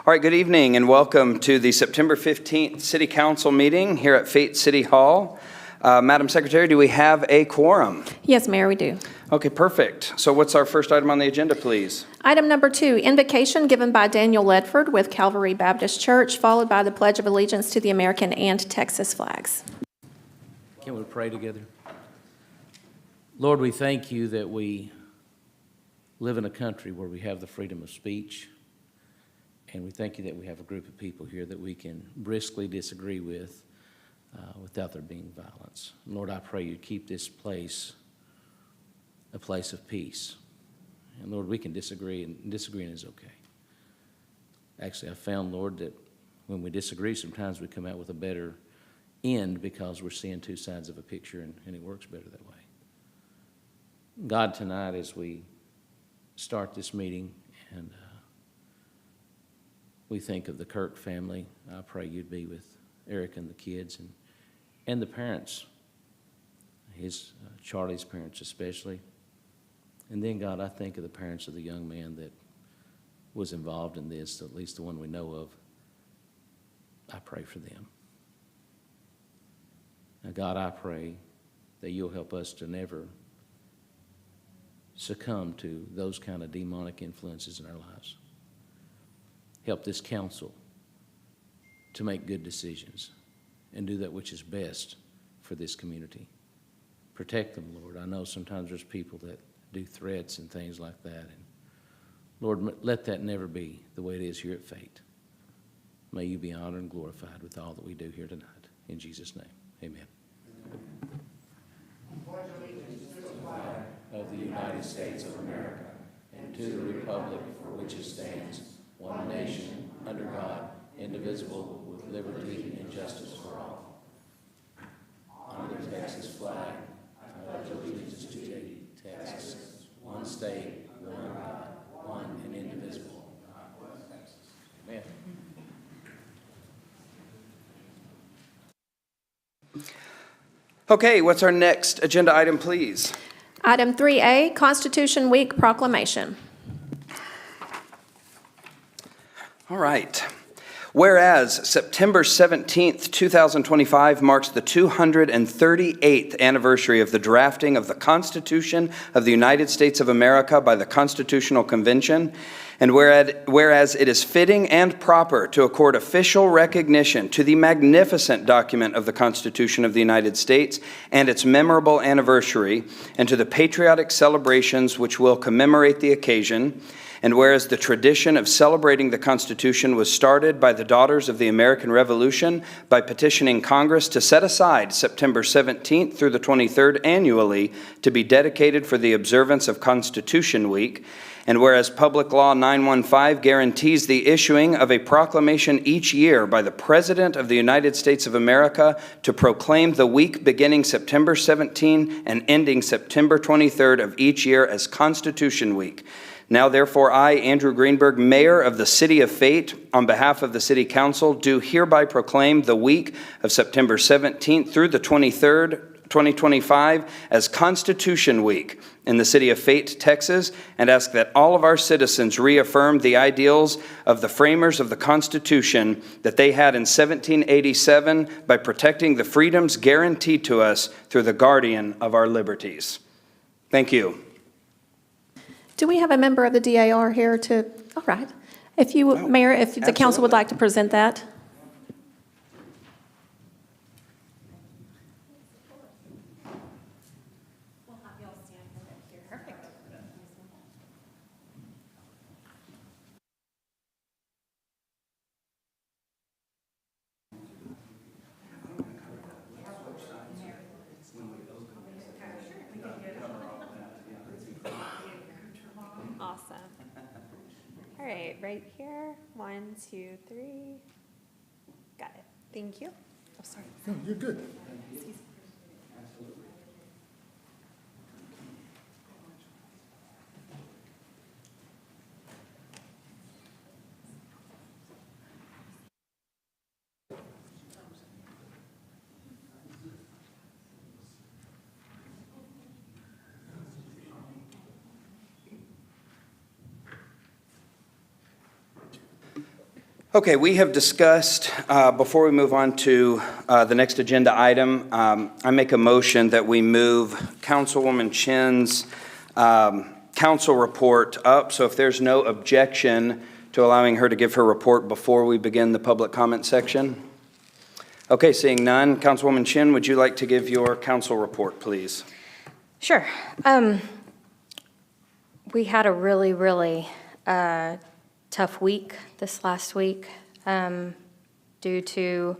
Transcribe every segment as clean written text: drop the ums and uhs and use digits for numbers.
All right, good evening and welcome to the September 15th City Council meeting here at Fate City Hall. Madam Secretary, do we have a quorum? Yes, Mayor, we do. Okay, perfect. So what's our first item on the agenda, please? Item number 2, invocation given by Daniel Ledford with Calvary Baptist Church, followed by the Pledge of Allegiance to the American and Texas flags. Can we pray together? Lord, we thank you that we live in a country where we have the freedom of speech. And we thank you that we have a group of people here that we can briskly disagree with without there being violence. Lord, I pray you keep this place a place of peace. And Lord, we can disagree, and disagreeing is okay. Actually, I found, Lord, that when we disagree, sometimes we come out with a better end because we're seeing two sides of a picture, and it works better that way. God, tonight as we start this meeting and we think of the Kirk family, I pray you'd be with Eric and the kids and the parents, Charlie's parents especially. And then, God, I think of the parents of the young man that was involved in this, at least the one we know of. I pray for them. Now, God, I pray that you'll help us to never succumb to those kind of demonic influences in our lives. Help this council to make good decisions and do that which is best for this community. Protect them, Lord. I know sometimes there's people that do threats and things like that. And Lord, let that never be the way it is here at Fate. May you be honored and glorified with all that we do here tonight. In Jesus' name, amen. Of the United States of America and to the republic for which it stands, one nation, under God, indivisible, with liberty and justice for all. Honor the Texas flag. I pledge allegiance to Texas, one state, one God, one and indivisible. Amen. Okay, what's our next agenda item, please? Item 3A, Constitution Week Proclamation. All right. Whereas September 17th, 2025 marks the 238th anniversary of the drafting of the Constitution of the United States of America by the Constitutional Convention, and whereas it is fitting and proper to accord official recognition to the magnificent document of the Constitution of the United States and its memorable anniversary, and to the patriotic celebrations which will commemorate the occasion, and whereas the tradition of celebrating the Constitution was started by the Daughters of the American Revolution by petitioning Congress to set aside September 17th through the 23rd annually to be dedicated for the observance of Constitution Week, and whereas Public Law 915 guarantees the issuing of a proclamation each year by the President of the United States of America to proclaim the week beginning September 17 and ending September 23rd of each year as Constitution Week. Now, therefore, I, Andrew Greenberg, Mayor of the City of Fate, on behalf of the City Council, do hereby proclaim the week of September 17th through the 23rd, 2025 as Constitution Week in the City of Fate, Texas, and ask that all of our citizens reaffirm the ideals of the framers of the Constitution that they had in 1787 by protecting the freedoms guaranteed to us through the guardian of our liberties. Thank you. Do we have a member of the DAR here to, all right. If you, Mayor, if the council would like to present that. We'll have y'all stand right here. Perfect. Awesome. All right, right here. 1, 2, 3. Got it. Thank you. Oh, sorry. No, you're good. Okay, we have discussed, before we move on to the next agenda item, I make a motion that we move Councilwoman Chinn's council report up. So if there's no objection to allowing her to give her report before we begin the public comment section. Okay, seeing none, Councilwoman Chinn, would you like to give your council report, please? Sure. We had a really tough week this last week due to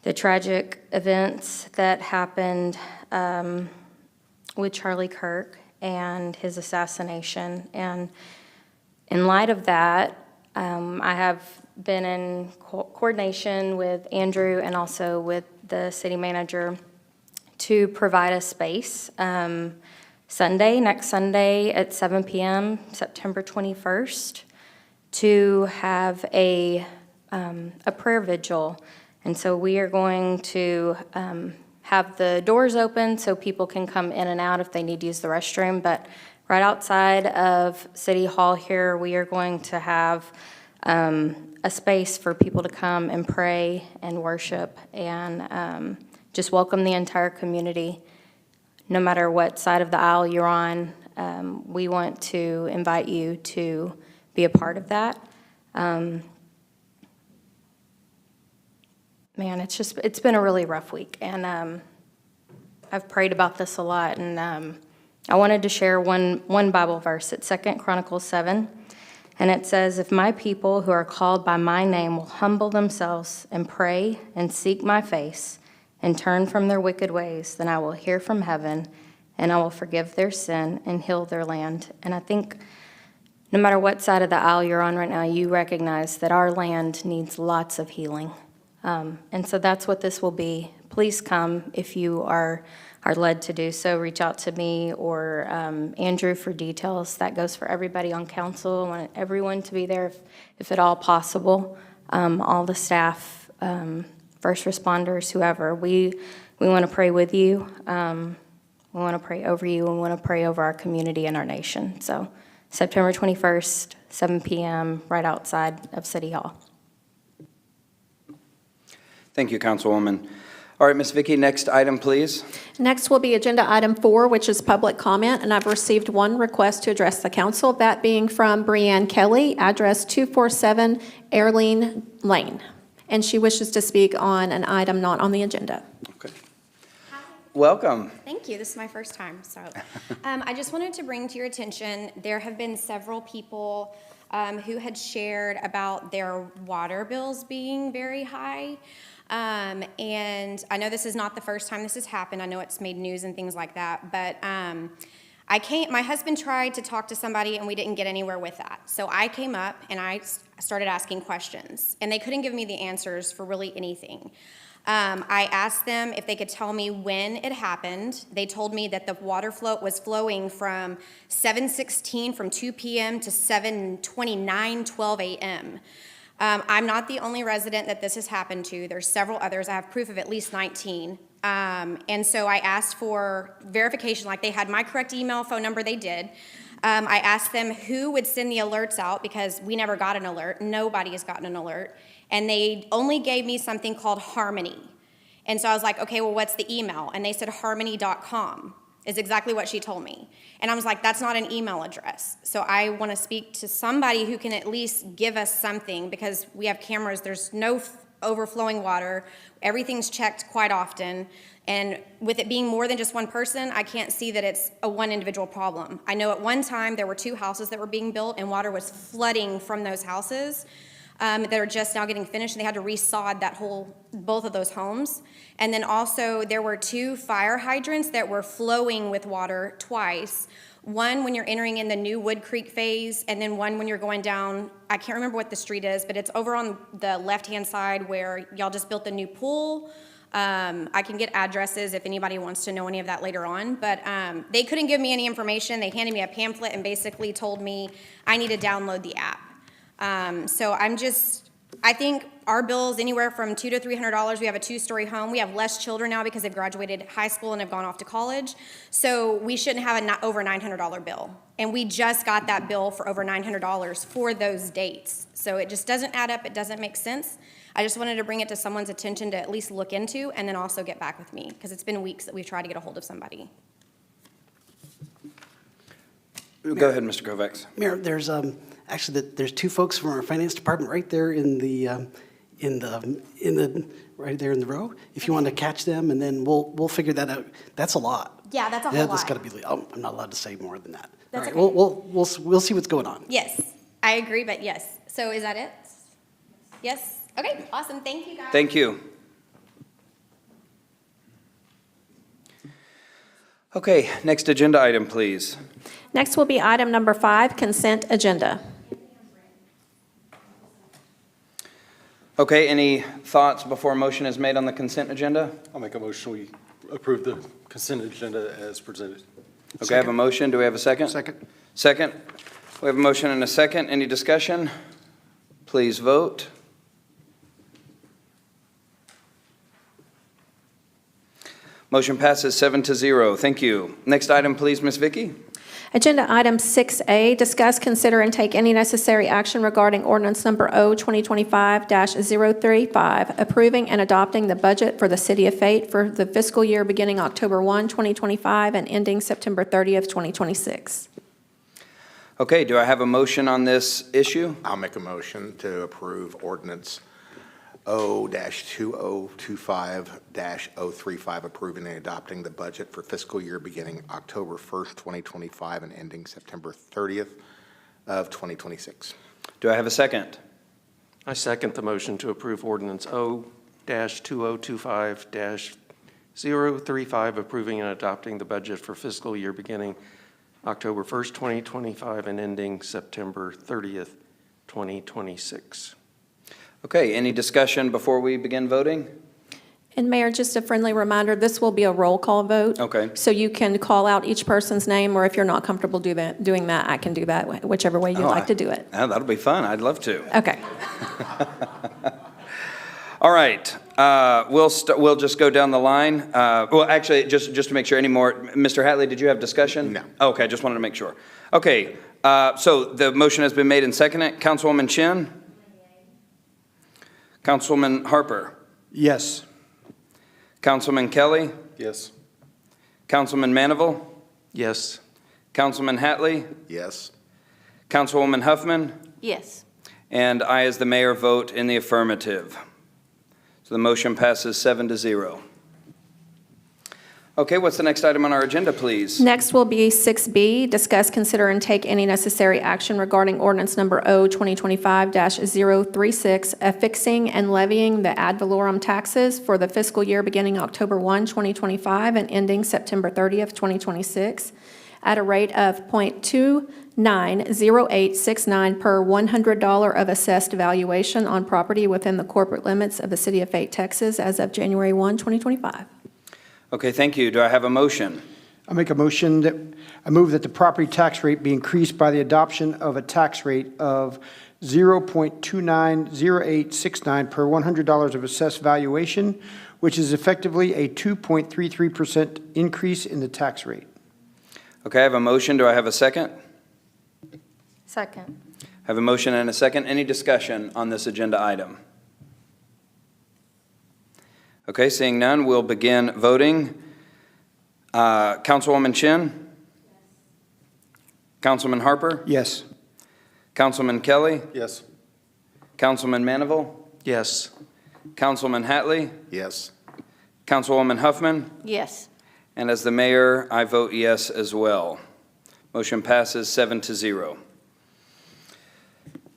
the tragic events that happened with Charlie Kirk and his assassination. And in light of that, I have been in coordination with Andrew and also with the city manager to provide a space next Sunday at 7 p.m., September 21st, to have a prayer vigil. And so we are going to have the doors open so people can come in and out if they need to use the restroom. But right outside of City Hall here, we are going to have a space for people to come and pray and worship and just welcome the entire community. No matter what side of the aisle you're on, we want to invite you to be a part of that. Man, it's been a really rough week, and I've prayed about this a lot, and I wanted to share one Bible verse. It's 2 Chronicles 7, and it says, "If my people who are called by my name will humble themselves and pray and seek my face and turn from their wicked ways, then I will hear from heaven, and I will forgive their sin and heal their land." And I think no matter what side of the aisle you're on right now, you recognize that our land needs lots of healing. And so that's what this will be. Please come if you are led to do so. Reach out to me or Andrew for details. That goes for everybody on council. I want everyone to be there if at all possible. All the staff, first responders, whoever. We want to pray with you. We want to pray over you, and we want to pray over our community and our nation. So September 21st, 7 p.m., right outside of City Hall. Thank you, Councilwoman. All right, Ms. Vicky, next item, please. Next will be agenda item 4, which is public comment, and I've received one request to address the council, that being from Breanne Kelly, address 247 Airline Lane. And she wishes to speak on an item not on the agenda. Okay. Welcome. Thank you. This is my first time. So I just wanted to bring to your attention, there have been several people who had shared about their water bills being very high. And I know this is not the first time this has happened. I know it's made news and things like that. But my husband tried to talk to somebody and we didn't get anywhere with that. So I came up and I started asking questions. And they couldn't give me the answers for really anything. I asked them if they could tell me when it happened. They told me that the water flow was flowing from 7:16 from 2 p.m. to 7:29, 12 a.m. I'm not the only resident that this has happened to. There's several others. I have proof of at least 19. And so I asked for verification, like they had my correct email, phone number, they did. I asked them who would send the alerts out because we never got an alert. Nobody has gotten an alert. And they only gave me something called Harmony. And so I was like, okay, well, what's the email? And they said harmony.com is exactly what she told me. And I was like, that's not an email address. So I want to speak to somebody who can at least give us something because we have cameras. There's no overflowing water. Everything's checked quite often. And with it being more than just one person, I can't see that it's a one individual problem. I know at one time there were 2 houses that were being built and water was flooding from those houses. That are just now getting finished, and they had to resod both of those homes. And then also there were 2 fire hydrants that were flowing with water twice. One when you're entering in the new Wood Creek phase, and then one when you're going down, I can't remember what the street is, but it's over on the left-hand side where y'all just built the new pool. I can get addresses if anybody wants to know any of that later on, but they couldn't give me any information. They handed me a pamphlet and basically told me I need to download the app. So I'm just I think our bills anywhere from $200 to $300. We have a 2-story home. We have less children now because they've graduated high school and have gone off to college. So we shouldn't have an over $900 bill. And we just got that bill for over $900 for those dates. So it just doesn't add up. It doesn't make sense. I just wanted to bring it to someone's attention to at least look into and then also get back with me because it's been weeks that we've tried to get a hold of somebody. Go ahead, Mr. Kovacs. Mayor, there's actually there's two folks from our finance department right there in the right there in the row. If you want to catch them, and then we'll figure that out. That's a lot. Yeah, that's a whole Yeah, lot. that's got to be. I'm not allowed to say more than that. That's All right, okay. we'll see what's going on. Yes, I agree, but yes. So is that it? Yes? Okay, awesome. Thank you, guys. Thank you. Okay, next agenda item, please. Next will be item number 5, consent agenda. Okay, any thoughts before a motion is made on the consent agenda? I'll make a motion, we approve the consent agenda as presented. Okay, I have a motion. Do we have a second? Second. Second. We have a motion and a second. Any discussion? Please vote. Motion passes 7-0. Thank you. Next item, please, Ms. Vicky. Agenda item 6A, discuss, consider, and take any necessary action regarding ordinance number O 2025-035, approving and adopting the budget for the City of Fate for the fiscal year beginning October 1, 2025, and ending September 30th, 2026. Okay, do I have a motion on this issue? I'll make a motion to approve ordinance O-2025-035, approving and adopting the budget for fiscal year beginning October 1st, 2025, and ending September 30th of 2026. Do I have a second? I second the motion to approve ordinance O-2025-035, approving and adopting the budget for fiscal year beginning October 1st, 2025, and ending September 30th, 2026. Okay, any discussion before we begin voting? And Mayor, just a friendly reminder, this will be a roll call vote. Okay. So you can call out each person's name, or if you're not comfortable doing that, I can do that, whichever way you'd like to do it. Oh, that'll be fun. I'd love to. Okay. All right, we'll just go down the line. Well, actually, just to make sure any more, Mr. Hatley, did you have discussion? No. Okay, just wanted to make sure. Okay, so the motion has been made and seconded. Councilwoman Chinn? Councilman Harper? Yes. Councilman Kelly? Yes. Councilman Manival? Yes. Councilman Hatley? Yes. Councilwoman Huffman? Yes. And I, as the mayor, vote in the affirmative. So the motion passes 7-0. Okay, what's the next item on our agenda, please? Next will be 6B, discuss, consider, and take any necessary action regarding ordinance number O 2025-036, affixing and levying the ad valorem taxes for the fiscal year beginning October 1, 2025, and ending September 30th, 2026, at a rate of .290869 per $100 of assessed valuation on property within the corporate limits of the City of Fate, Texas, as of January 1, 2025. Okay, thank you. Do I have a motion? I make a motion that, I move that the property tax rate be increased by the adoption of a tax rate of 0.290869 per $100 of assessed valuation, which is effectively a 2.33% increase in the tax rate. Okay, I have a motion. Do I have a second? Second. I have a motion and a second. Any discussion on this agenda item? Okay, seeing none, we'll begin voting. Councilwoman Chinn? Councilman Harper? Yes. Councilman Kelly? Yes. Councilman Manival? Yes. Councilman Hatley? Yes. Councilwoman Huffman? Yes. And as the mayor, I vote yes as well. Motion passes 7-0.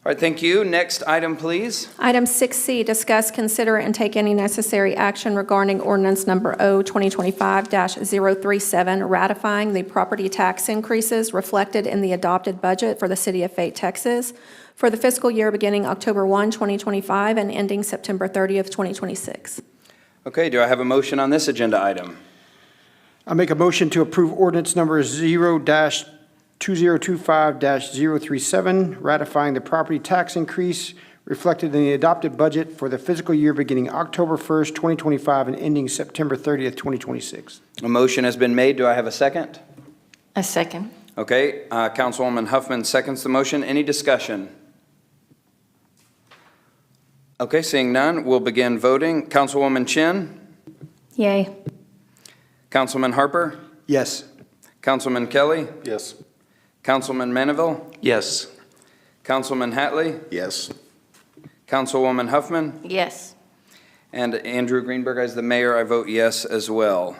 All right, thank you. Next item, please. Item 6C, discuss, consider, and take any necessary action regarding ordinance number O 2025-037, ratifying the property tax increases reflected in the adopted budget for the City of Fate, Texas, for the fiscal year beginning October 1, 2025, and ending September 30th, 2026. Okay, do I have a motion on this agenda item? I make a motion to approve ordinance number 0-2025-037, ratifying the property tax increase reflected in the adopted budget for the fiscal year beginning October 1st, 2025 and ending September 30th, 2026. A motion has been made. Do I have a second? A second. Okay, Councilwoman Huffman seconds the motion. Any discussion? Okay, seeing none, we'll begin voting. Councilwoman Chinn? Yay. Councilman Harper? Yes. Councilman Kelly? Yes. Councilman Manaville? Yes. Councilman Hatley? Yes. Councilwoman Huffman? Yes. And Andrew Greenberg, as the mayor, I vote yes as well.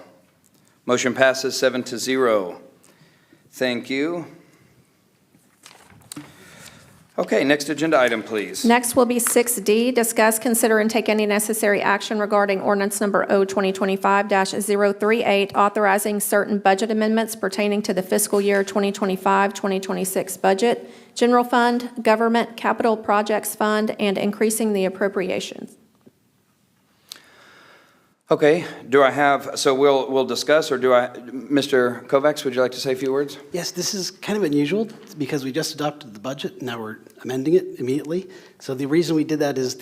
Motion passes 7-0. Thank you. Okay, next agenda item, please. Next will be 6D, discuss, consider, and take any necessary action regarding ordinance number O-2025-038, authorizing certain budget amendments pertaining to the fiscal year 2025-2026 budget, general fund, government capital projects fund, and increasing the appropriations. Okay, do I have, so we'll discuss, or Mr. Kovacs, would you like to say a few words? Yes, this is kind of unusual because we just adopted the budget, now we're amending it immediately. So the reason we did that is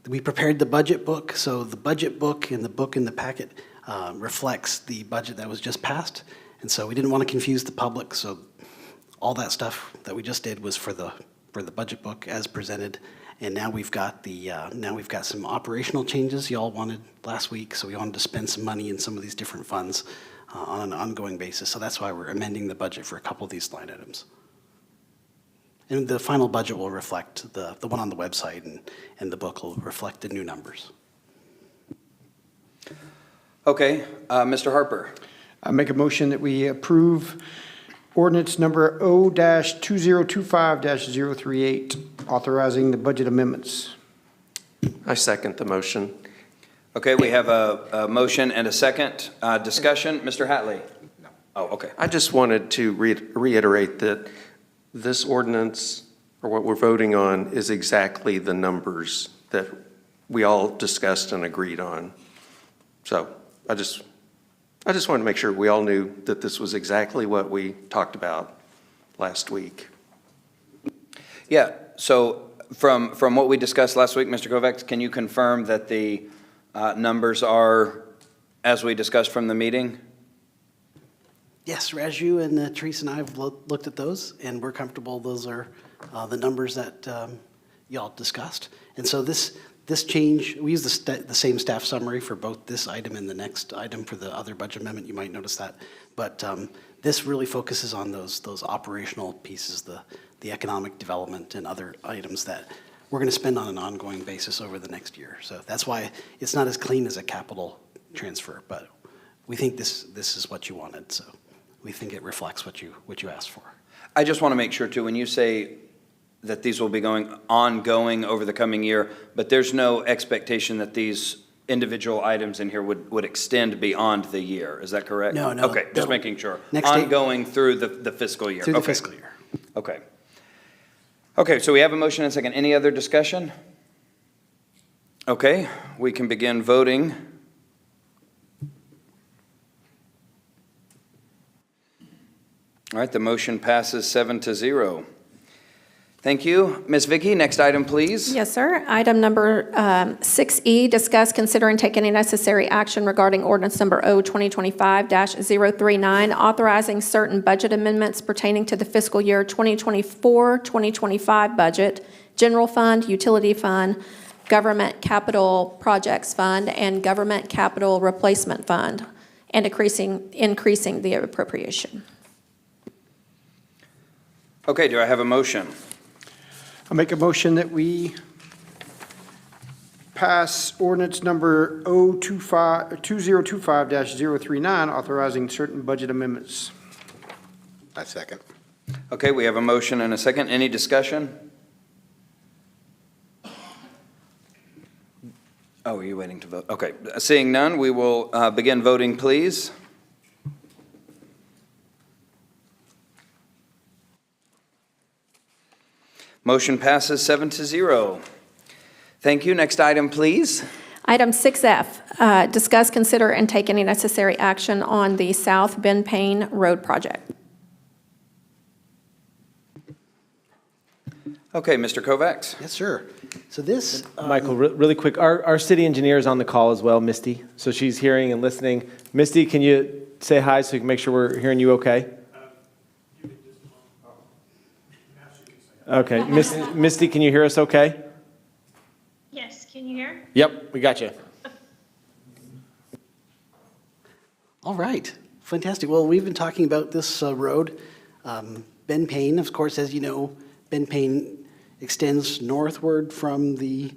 we prepared the budget book, so the budget book and the book in the packet reflects the budget that was just passed. And so we didn't want to confuse the public, so all that stuff that we just did was for the budget book as presented. And now we've got some operational changes y'all wanted last week, so we wanted to spend some money in some of these different funds on an ongoing basis. So that's why we're amending the budget for a couple of these line items. And the final budget will reflect the one on the website, and the book will reflect the new numbers. Okay, Mr. Harper. I make a motion that we approve ordinance number O-2025-038, authorizing the budget amendments. I second the motion. Okay, we have a motion and a second. Discussion, Mr. Hatley? No. Oh, okay. I just wanted to reiterate that this ordinance, or what we're voting on, is exactly the numbers that we all discussed and agreed on. So I just wanted to make sure we all knew that this was exactly what we talked about last week. Yeah, so from what we discussed last week, Mr. Kovacs, can you confirm that the numbers are as we discussed from the meeting? Yes, Raju and Teresa and I have looked at those, and we're comfortable those are the numbers that y'all discussed. And so this change, we use the same staff summary for both this item and the next item for the other budget amendment. You might notice that. But this really focuses on those operational pieces, the economic development and other items that we're going to spend on an ongoing basis over the next year. So that's why it's not as clean as a capital transfer, but we think this is what you wanted. So we think it reflects what you asked for. I just want to make sure too, when you say that these will be ongoing over the coming year, but there's no expectation that these individual items in here would extend beyond the year. Is that correct? No. Okay, just making sure. Next day- Ongoing through the fiscal year. Through the Okay. fiscal year. Okay. Okay, so we have a motion and a second. Any other discussion? Okay, we can begin voting. All right, the motion passes 7-0. Thank you. Ms. Vicky, next item, please. Yes, sir. Item number 6E, discuss, consider, and take any necessary action regarding ordinance number O-2025-039, authorizing certain budget amendments pertaining to the fiscal year 2024-2025 budget, general fund, utility fund, government capital projects fund, and government capital replacement fund, and increasing the appropriation. Okay, do I have a motion? I make a motion that we pass ordinance number O-2025-039, authorizing certain budget amendments. I second. Okay, we have a motion and a second. Any discussion? Oh, are you waiting to vote? Okay, seeing none, we will begin voting, please. Motion passes 7-0. Thank you. Next item, please. Item 6F, discuss, consider, and take any necessary action on the South Bend Payne Road project. Okay, Mr. Kovacs. Yes, sir. So this, Michael, really quick, our city engineer is on the call as well, Misty. So she's hearing and listening. Misty, can you say hi so we can make sure we're hearing you okay? Okay, Misty, can you hear us okay? Yes, can you hear? Yep, we got you. all right, fantastic. Well, we've been talking about this road. Ben Payne, of course, as you know, Ben Payne extends northward from the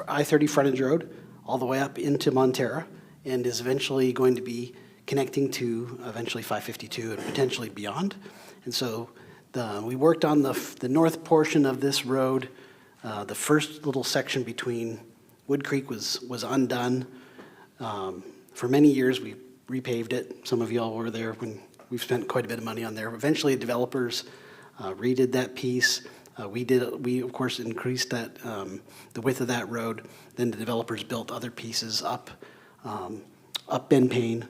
I-30 frontage road all the way up into Montera and is eventually going to be connecting to eventually 552 and potentially beyond. And so we worked on the north portion of this road. The first little section between Wood Creek was undone. For many years, we repaved it. Some of y'all were there when we've spent quite a bit of money on there. Eventually, developers redid that piece. We of course increased that the width of that road. Then the developers built other pieces up Ben Payne,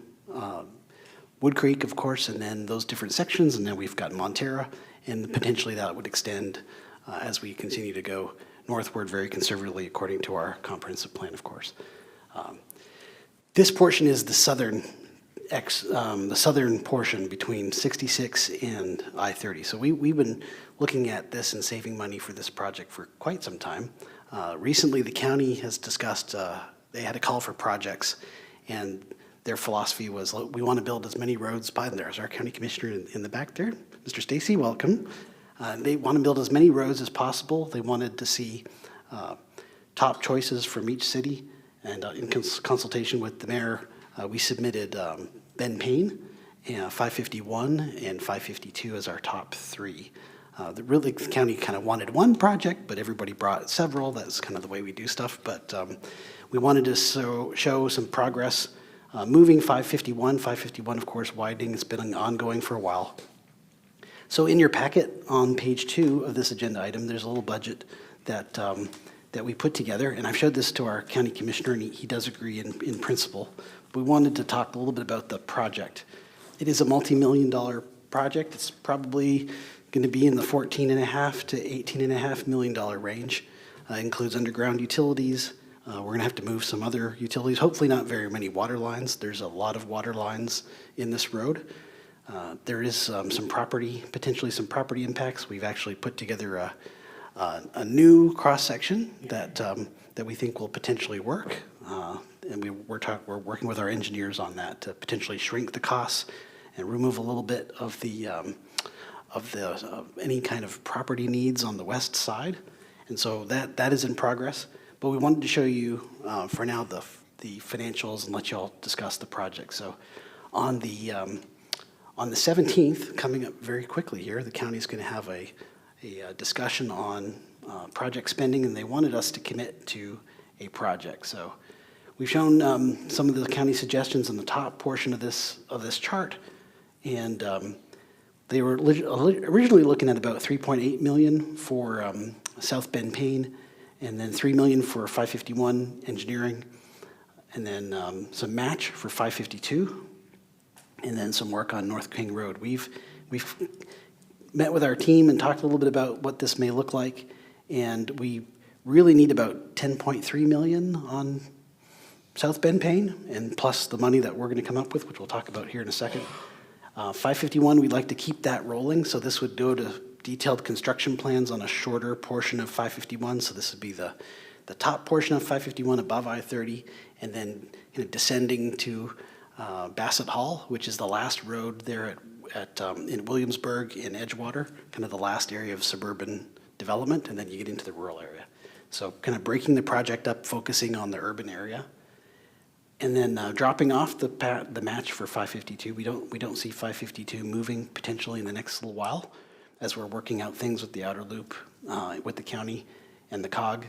Wood Creek, of course, and then those different sections. And then we've got Montera, and potentially that would extend as we continue to go northward very conservatively according to our comprehensive plan, of course. This portion is the southern portion between 66 and I-30. So we've been looking at this and saving money for this project for quite some time. Recently, the county has discussed, they had a call for projects, and their philosophy was, we want to build as many roads by, and there's our county commissioner in the back there, Mr. Stacy, welcome. They want to build as many roads as possible. They wanted to see top choices from each city, and in consultation with the mayor, we submitted Ben Payne, 551, and 552 as our top three. The county kind of wanted one project, but everybody brought several. That's kind of the way we do stuff. But we wanted to show some progress. Moving 551, of course, widening has been ongoing for a while. So in your packet on page 2 of this agenda item, there's a little budget that we put together. And I've showed this to our county commissioner, and he does agree in principle. We wanted to talk a little bit about the project. It is a multi-million-dollar project. It's probably going to be in the $14.5 to $18.5 million range. Includes underground utilities. We're going to have to move some other utilities, hopefully not very many water lines. There's a lot of water lines in this road. There is potentially some property impacts. We've actually put together a new cross-section that we think will potentially work. And we're working with our engineers on that to potentially shrink the costs and remove a little bit of any kind of property needs on the west side. And so that is in progress. But we wanted to show you, for now, the financials and let you all discuss the project. So on the 17th, coming up very quickly here, the county is going to have a discussion on project spending, and they wanted us to commit to a project. So we've shown some of the county suggestions in the top portion of this chart, and they were originally looking at about $3.8 million for South Bend Payne, and then $3 million for 551 engineering, and then some match for 552, and then some work on North King Road. We've met with our team and talked a little bit about what this may look like, and we really need about $10.3 million on South Bend Payne, and plus the money that we're going to come up with, which we'll talk about here in a second. 551, we'd like to keep that rolling, so this would go to detailed construction plans on a shorter portion of 551. So this would be the top portion of 551 above I-30, and then kind of descending to Bassett Hall, which is the last road there in Williamsburg in Edgewater, kind of the last area of suburban development, and then you get into the rural area. So kind of breaking the project up, focusing on the urban area. And then dropping off the match for 552. We don't see 552 moving potentially in the next little while, as we're working out things with the outer loop, with the county and the COG.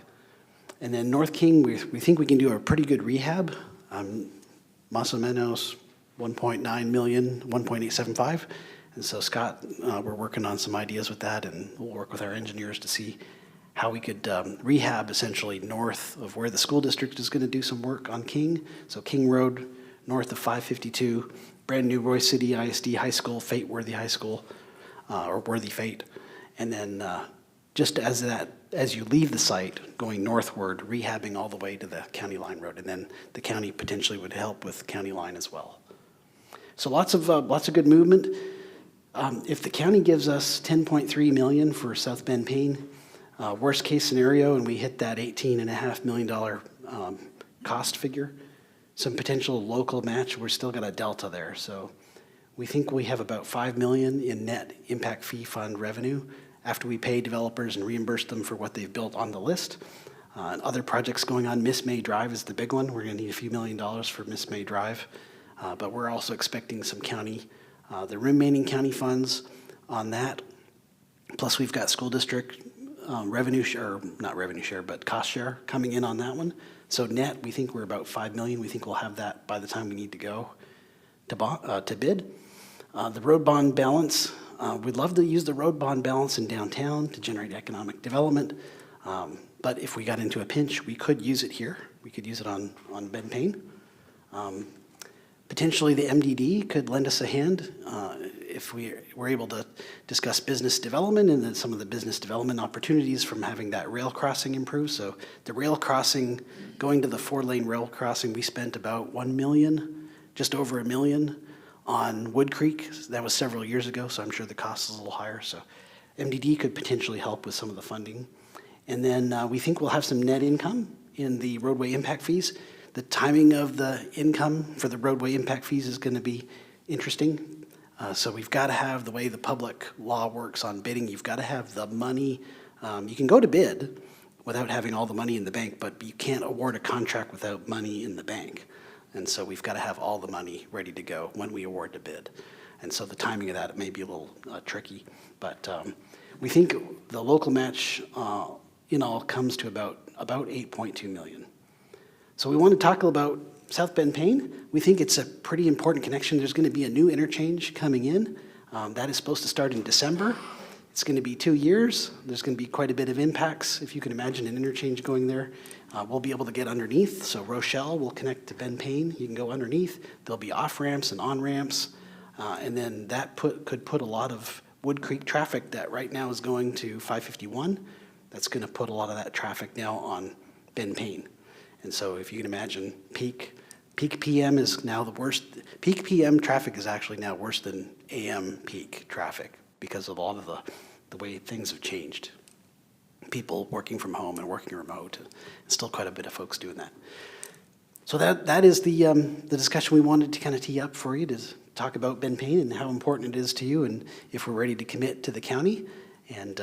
And then North King, we think we can do a pretty good rehab. Más o menos 1.9 million, 1.875. And so Scott, we're working on some ideas with that, and we'll work with our engineers to see how we could rehab essentially north of where the school district is going to do some work on King. So King Road, north of 552, brand new Royce City ISD High School, Fate Worthy High School, or Worthy Fate. And then just as that as you leave the site, going northward, rehabbing all the way to the county line road, and then the county potentially would help with county line as well. So lots of good movement. If the county gives us $10.3 million for South Bend Payne, worst case scenario, and we hit that $18.5 million cost figure, some potential local match, we're still got a delta there. So we think we have about $5 million in net impact fee fund revenue after we pay developers and reimburse them for what they've built on the list. Other projects going on, Miss May Drive is the big one. We're going to need a few $1 million for Miss May Drive. But we're also expecting some county, the remaining county funds on that. Plus, we've got school district revenue share, not revenue share, but cost share coming in on that one. So net, we think we're about $5 million. We think we'll have that by the time we need to go to bid. The road bond balance, we'd love to use the road bond balance in downtown to generate economic development. But if we got into a pinch, we could use it here. We could use it on Bend Payne. Potentially, the MDD could lend us a hand if we were able to discuss business development and then some of the business development opportunities from having that rail crossing improve. So the rail crossing, going to the 4-lane rail crossing, we spent about $1 million, just over $1 million on Wood Creek. That was several years ago, so I'm sure the cost is a little higher. So MDD could potentially help with some of the funding. And then we think we'll have some net income in the roadway impact fees. The timing of the income for the roadway impact fees is going to be interesting. So we've got to have the way the public law works on bidding. You've got to have the money. You can go to bid without having all the money in the bank, but you can't award a contract without money in the bank. And so we've got to have all the money ready to go when we award the bid. And so the timing of that may be a little tricky. But we think the local match in all comes to about $8.2 million. So we want to talk about South Bend Payne. We think it's a pretty important connection. There's going to be a new interchange coming in. That is supposed to start in December. It's going to be 2 years. There's going to be quite a bit of impacts. If you can imagine an interchange going there, we'll be able to get underneath. So Rochelle will connect to Bend Payne. You can go underneath. There'll be off-ramps and on-ramps. And then that could put a lot of Wood Creek traffic that right now is going to 551. That's going to put a lot of that traffic now on Bend Payne. And so if you can imagine, peak PM is now the worst. Peak PM traffic is actually now worse than AM peak traffic because of all of the way things have changed. People working from home and working remote, and still quite a bit of folks doing that. So that is the discussion we wanted to kind of tee up for you, to talk about Bend Payne and how important it is to you, and if we're ready to commit to the county and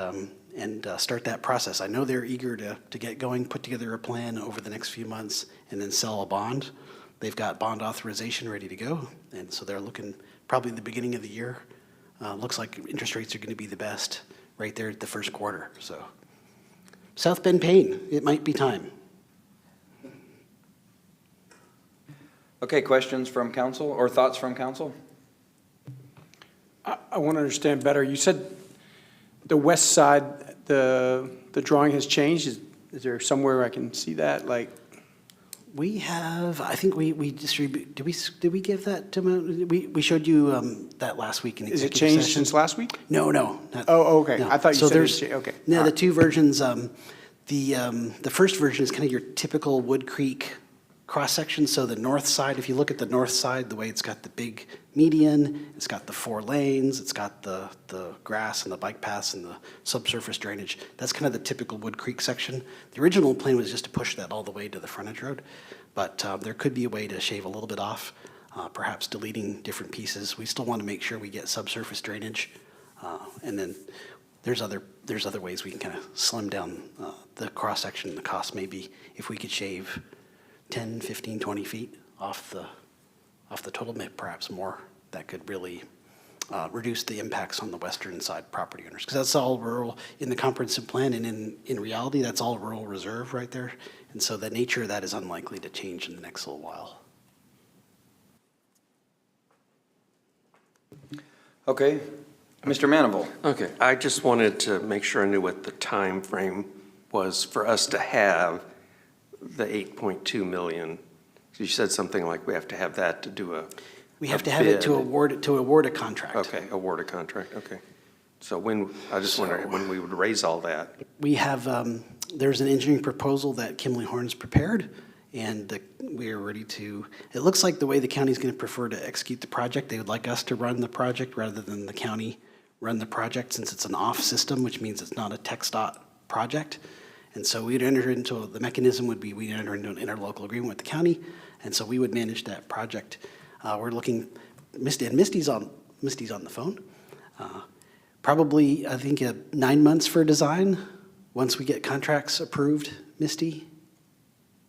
start that process. I know they're eager to get going, put together a plan over the next few months, and then sell a bond. They've got bond authorization ready to go, and so they're looking probably the beginning of the year. Looks like interest rates are going to be the best right there at the first quarter. So South Bend Payne, it might be time. Okay, questions from council or thoughts from council? I want to understand better. You said the west side, the drawing has changed. Is there somewhere I can see that? Like, We have, I think we distribute, did we give that to, we showed you that last week in is it executive changed session. since last week? No. Oh, okay. No. I thought you So said it there's- was okay. No, All the right. two versions, the first version is kind of your typical Wood Creek cross-section. So the north side, if you look at the north side, the way it's got the big median, it's got the 4 lanes, it's got the grass and the bike paths and the subsurface drainage. That's kind of the typical Wood Creek section. The original plan was just to push that all the way to the frontage road, but there could be a way to shave a little bit off, perhaps deleting different pieces. We still want to make sure we get subsurface drainage, and then there's other ways we can kind of slim down the cross-section. The cost maybe if we could shave 10, 15, 20 feet off the total, perhaps more, that could really reduce the impacts on the western side property owners. Because that's all rural in the comprehensive plan, and in reality, that's all rural reserve right there. And so the nature of that is unlikely to change in the next little while. Okay, Mr. Manival. Okay, I just wanted to make sure I knew what the time frame was for us to have the 8.2 million. So you said something like we have to have that to do We have to have it to bid. award a contract. Okay, award a contract, okay. So I just wonder when we would raise all that. We have, there's an engineering proposal that Kimley Horn's prepared, and we are ready to, it looks like the way the county's going to prefer to execute the project, they would like us to run the project rather than the county run the project, since it's an off system, which means it's not a TxDOT project. And so we'd enter into, the mechanism would be we'd enter into an interlocal agreement with the county, and so we would manage that project. We're looking, Misty's on the phone. Probably, I think, 9 months for design, once we get contracts approved. Misty?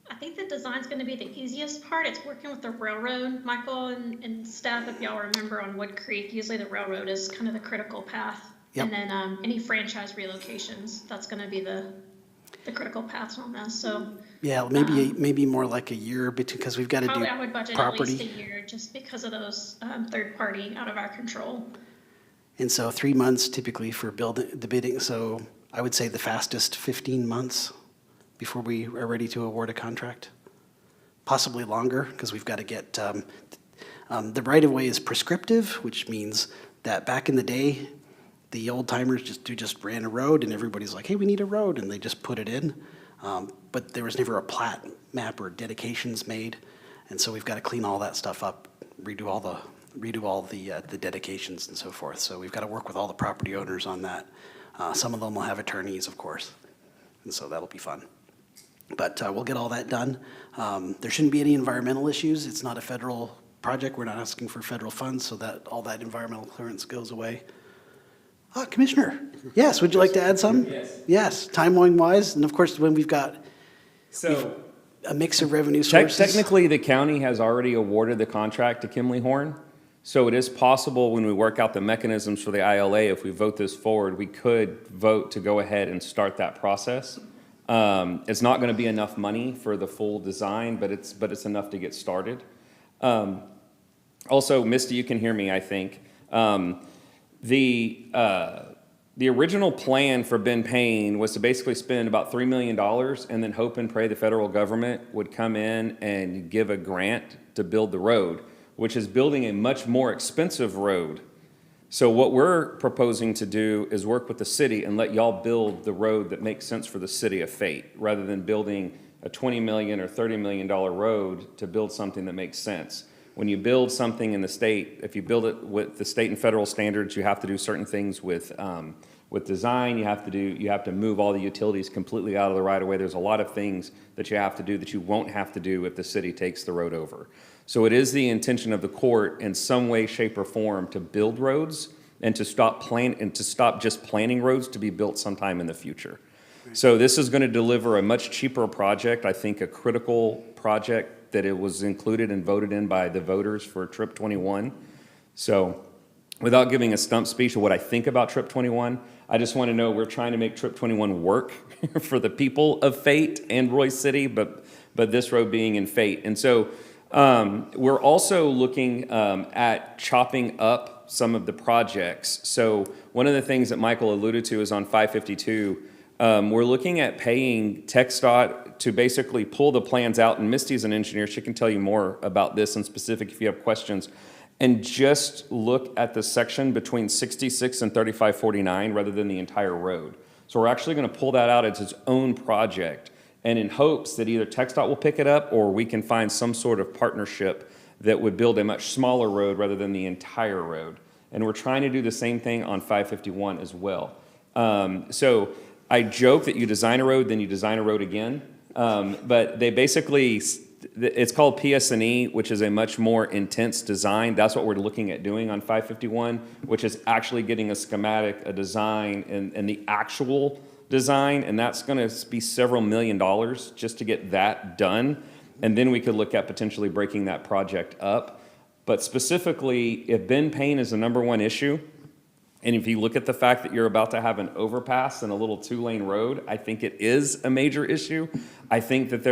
I think the design's gonna be the easiest part. It's working with the railroad, Michael and staff, if y'all remember on Wood Creek, usually the railroad is kind of the critical path. Yep. And then any franchise relocations, that's gonna be the critical paths on this, so. Yeah, maybe more like a year, because we've got to do Probably I would budget at least property. a year, just because of those third party out of our control. And so 3 months typically for the bidding, so I would say the fastest 15 months before we are ready to award a contract. Possibly longer, because we've got to get, the right-of-way is prescriptive, which means that back in the day, the old timers just ran a road and everybody's like, hey, we need a road, and they just put it in. But there was never a plat map or dedications made. And so we've got to clean all that stuff up, redo all the dedications and so forth. So we've got to work with all the property owners on that. Some of them will have attorneys, of course. And so that'll be fun. But we'll get all that done. There shouldn't be any environmental issues. It's not a federal project. We're not asking for federal funds, so that all that environmental clearance goes away. Commissioner, yes, would you like to add some? Yes. Yes, timeline-wise, and of course, when we've got So a mix of revenue sources. technically, the county has already awarded the contract to Kimley Horn. So it is possible when we work out the mechanisms for the ILA, if we vote this forward, we could vote to go ahead and start that process. It's not going to be enough money for the full design, but it's enough to get started. Also, Misty, you can hear me, I think. The original plan for Ben Payne was to basically spend about $3 million and then hope and pray the federal government would come in and give a grant to build the road, which is building a much more expensive road. So what we're proposing to do is work with the city and let y'all build the road that makes sense for the city of Fate, rather than building a $20 million or $30 million road to build something that makes sense. When you build something in the state, if you build it with the state and federal standards, you have to do certain things with design. You have to move all the utilities completely out of the right of way. There's a lot of things that you have to do that you won't have to do if the city takes the road over. So it is the intention of the court in some way, shape, or form to build roads and to stop just planning roads to be built sometime in the future. So this is going to deliver a much cheaper project, I think a critical project that it was included and voted in by the voters for Trip 21. So without giving a stump speech of what I think about Trip 21, I just want to know we're trying to make Trip 21 work for the people of Fate and Royce City, but this road being in Fate. And so we're also looking at chopping up some of the projects. So one of the things that Michael alluded to is on 552, we're looking at paying TxDOT to basically pull the plans out, and Misty's an engineer, she can tell you more about this in specific if you have questions, and just look at the section between 66 and 3549 rather than the entire road. So we're actually going to pull that out as its own project, and in hopes that either TxDOT will pick it up or we can find some sort of partnership that would build a much smaller road rather than the entire road. And we're trying to do the same thing on 551 as well. So I joke that you design a road, then you design a road again. But they basically, it's called PS&E, which is a much more intense design. That's what we're looking at doing on 551, which is actually getting a schematic, a design, and the actual design. And that's going to be several $1 million just to get that done. And then we could look at potentially breaking that project up. But specifically, if Ben Payne is the -- issue, and if you look at the fact that you're about to have an overpass and a little 2-lane road, I think it is a major issue. I think that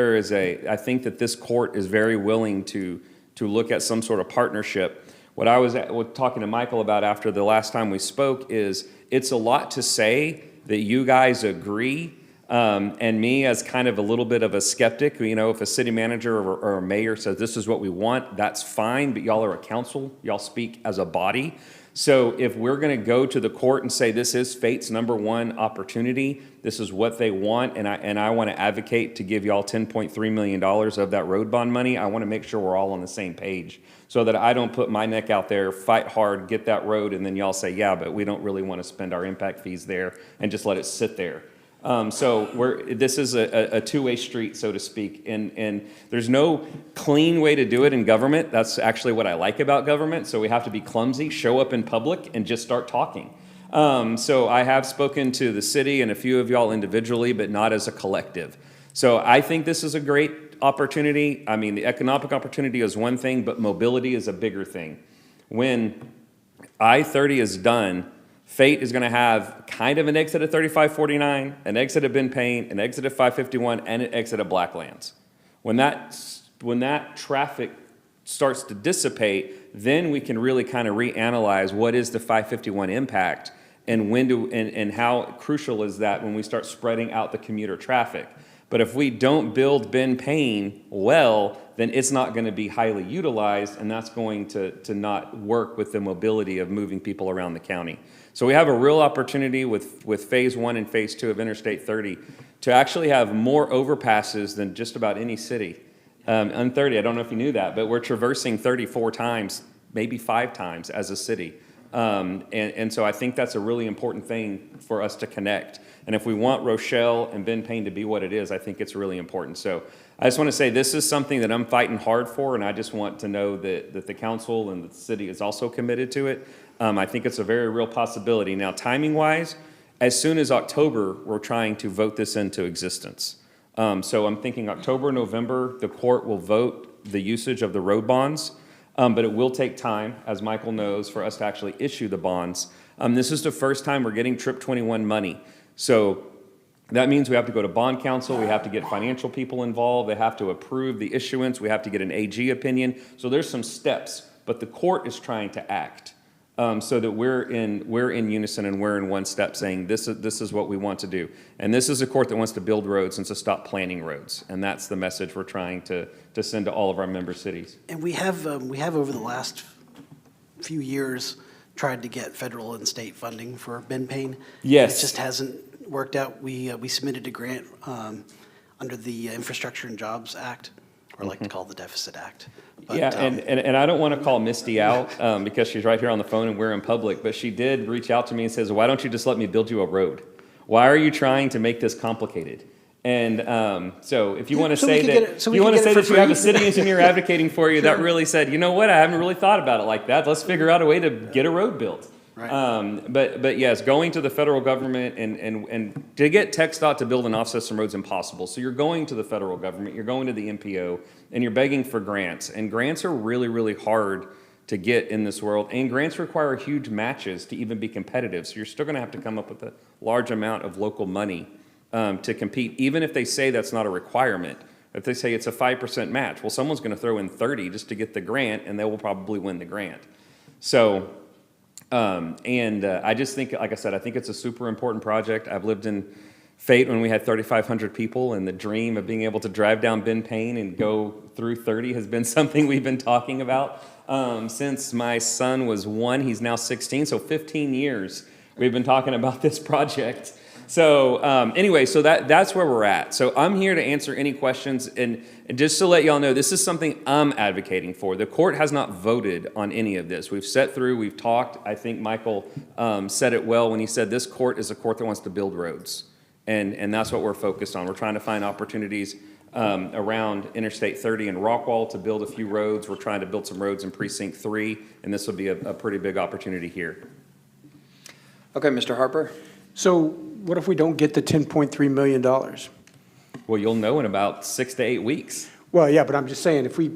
this court is very willing to look at some sort of partnership. What I was talking to Michael about after the last time we spoke is it's a lot to say that you guys agree And me as kind of a little bit of a skeptic, you know, if a city manager or a mayor says this is what we want, that's fine, but y'all are a council, y'all speak as a body. So if we're going to go to the court and say this is Fate's #1 opportunity, this is what they want, and I want to advocate to give y'all $10.3 million of that road bond money, I want to make sure we're all on the same page so that I don't put my neck out there, fight hard, get that road, and then y'all say, yeah, but we don't really want to spend our impact fees there and just let it sit there. So this is a two-way street, so to speak, and there's no clean way to do it in government. That's actually what I like about government. So we have to be clumsy, show up in public, and just start talking. So I have spoken to the city and a few of y'all individually, but not as a collective. So I think this is a great opportunity. I mean, the economic opportunity is one thing, but mobility is a bigger thing. When I-30 is done, Fate is going to have kind of an exit at 3549, an exit at Payne, an exit at 551, and an exit at Blacklands. When that traffic starts to dissipate, then we can really kind of reanalyze what is the 551 impact and and how crucial is that when we start spreading out the commuter traffic. But if we don't build Payne well, then it's not going to be highly utilized, and that's going to not work with the mobility of moving people around the county. So we have a real opportunity with Phase 1 and Phase 2 of Interstate 30 to actually have more overpasses than just about any city. On 30, I don't know if you knew that, but we're traversing 34 times, maybe 5 times as a city. And so I think that's a really important thing for us to connect. And if we want Rochelle and Payne to be what it is, I think it's really important. So I just want to say this is something that I'm fighting hard for, and I just want to know that the council and the city is also committed to it. I think it's a very real possibility. Now, timing-wise, as soon as October, we're trying to vote this into existence. So I'm thinking October, November, the court will vote the usage of the road bonds. But it will take time, as Michael knows, for us to actually issue the bonds. This is the first time we're getting Trip 21 money. So that means we have to go to bond council, we have to get financial people involved, they have to approve the issuance, we have to get an AG opinion. So there's some steps, but the court is trying to act so that we're in unison and we're in one step saying this is what we want to do. And this is a court that wants to build roads and to stop planning roads. And that's the message we're trying to send to all of our member cities. And we have over the last few years tried to get federal and state funding for Payne. Yes. It just hasn't worked out. We submitted a grant under the Infrastructure and Jobs Act, or like to call the Deficit Act. But, yeah, and I don't want to call Misty out because she's right here on the phone and we're in public, but she did reach out to me and says, why don't you just let me build you a road? Why are you trying to make this complicated? And so if you want to say that you have a city engineer advocating for you, that really said, you know what, I haven't really thought about it like that. Let's figure out a way to get a road built. Right. But yes, going to the federal government and to get TxDOT to build and offset some roads impossible. So you're going to the federal government, you're going to the MPO, and you're begging for grants. And grants are really, really hard to get in this world. And grants require huge matches to even be competitive. So you're still going to have to come up with a large amount of local money to compete, even if they say that's not a requirement. If they say it's a 5% match, well, someone's going to throw in 30 just to get the grant, and they will probably win the grant. So, I just think, like I said, I think it's a super important project. I've lived in Fate when we had 3,500 people, and the dream of being able to drive down Payne and go through 30 has been something we've been talking about since my son was 1. He's now 16, so 15 years we've been talking about this project. So anyway, so that's where we're at. So I'm here to answer any questions, and just to let y'all know, this is something I'm advocating for. The court has not voted on any of this. We've sat through, we've talked. I think Michael said it well when he said this court is a court that wants to build roads, and that's what we're focused on. We're trying to find opportunities around Interstate 30 and Rockwall to build a few roads. We're trying to build some roads in Precinct 3, and this will be a pretty big opportunity here. Okay, Mr. Harper. So what if we don't get the $10.3 million? Well, you'll know in about 6 to 8 weeks. Well, yeah, but I'm just saying, if we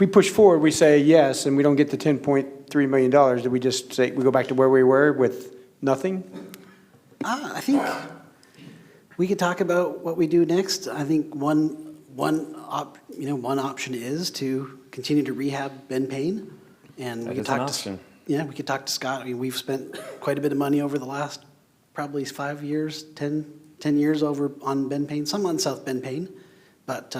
push forward, we say yes, and we don't get the $10.3 million, do we just say, we go back to where we were with nothing? I think we could talk about what we do next. I think one option is to continue to rehab Payne, and we could talk to we could talk to Scott. I mean, we've spent quite a bit of money over the last probably 5 years, 10 10 years over on Ben Payne, some on South Ben Payne. But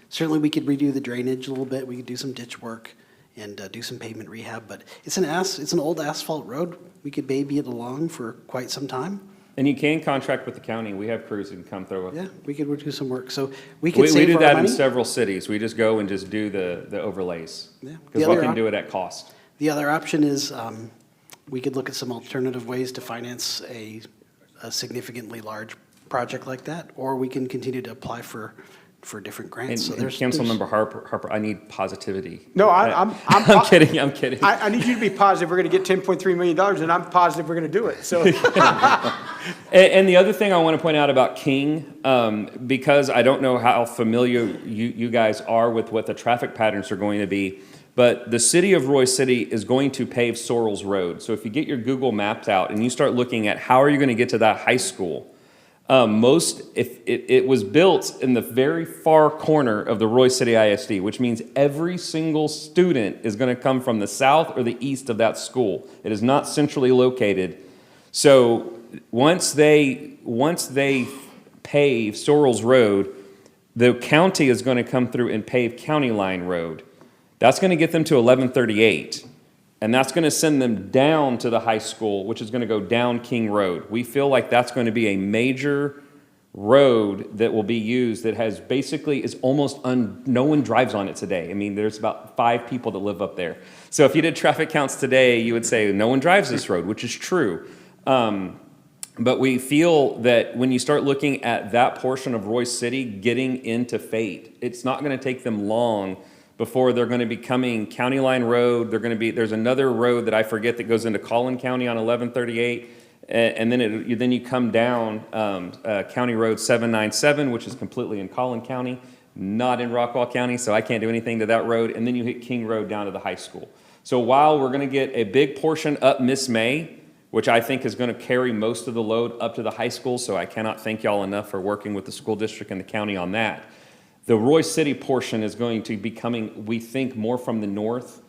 certainly we could redo the drainage a little bit. We could do some ditch work and do some pavement rehab. But it's an old asphalt road. We could baby it along for quite some time. And you can contract with the county. We have crews who can come through. Yeah, we could do some work. So we could We save do our that in money. several cities. We just go and just do the overlays. Yeah. Because The we other can do it at cost. The other option is we could look at some alternative ways to finance a significantly large project like that, or we can continue to apply for different grants. So And there's Councilmember Harper, I need positivity. No, I'm I'm kidding, I'm kidding. I need you to be positive we're going to get $10.3 million, and I'm positive we're going to do it, so. And the other thing I want to point out about King, because I don't know how familiar you guys are with what the traffic patterns are going to be, but the city of Roy City is going to pave Sorrells Road. So if you get your Google Maps out and you start looking at how are you going to get to that high school, it was built in the very far corner of the Roy City ISD, which means every single student is going to come from the south or the east of that school. It is not centrally located. So once they pave Sorrells Road, the county is going to come through and pave County Line Road. That's going to get them to 1138. And that's going to send them down to the high school, which is going to go down King Road. We feel like that's going to be a major road that will be used that has basically is almost no one drives on it today. I mean, there's about 5 people that live up there. So if you did traffic counts today, you would say no one drives this road, which is true. But we feel that when you start looking at that portion of Roy City getting into Fate, it's not going to take them long before they're going to be coming County Line Road. There's another road that I forget that goes into Collin County on 1138, and then you come down County Road 797, which is completely in Collin County, not in Rockwall County, so I can't do anything to that road, and then you hit King Road down to the high school. So while we're going to get a big portion up Miss May, which I think is going to carry most of the load up to the high school, so I cannot thank y'all enough for working with the school district and the county on that. The Roy City portion is going to be coming, we think, more from the north.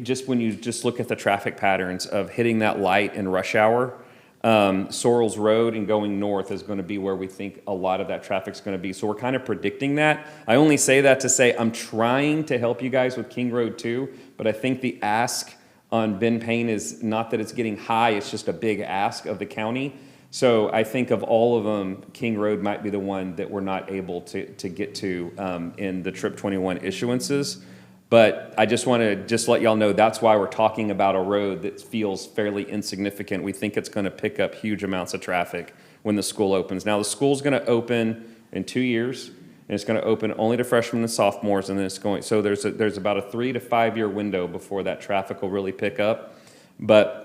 Just when you just look at the traffic patterns of hitting that light in rush hour, Sorrells Road and going north is going to be where we think a lot of that traffic's going to be. So we're kind of predicting that. I only say that to say I'm trying to help you guys with King Road too, but I think the ask on Ben Payne is not that it's getting high, it's just a big ask of the county. So I think of all of them, King Road might be the one that we're not able to get to in the Trip 21 issuances. But I just want to let y'all know that's why we're talking about a road that feels fairly insignificant. We think it's going to pick up huge amounts of traffic when the school opens. Now the school's going to open in 2 years, and it's going to open only to freshmen and sophomores, and then it's going. So there's about a 3 to 5 year window before that traffic will really pick up. But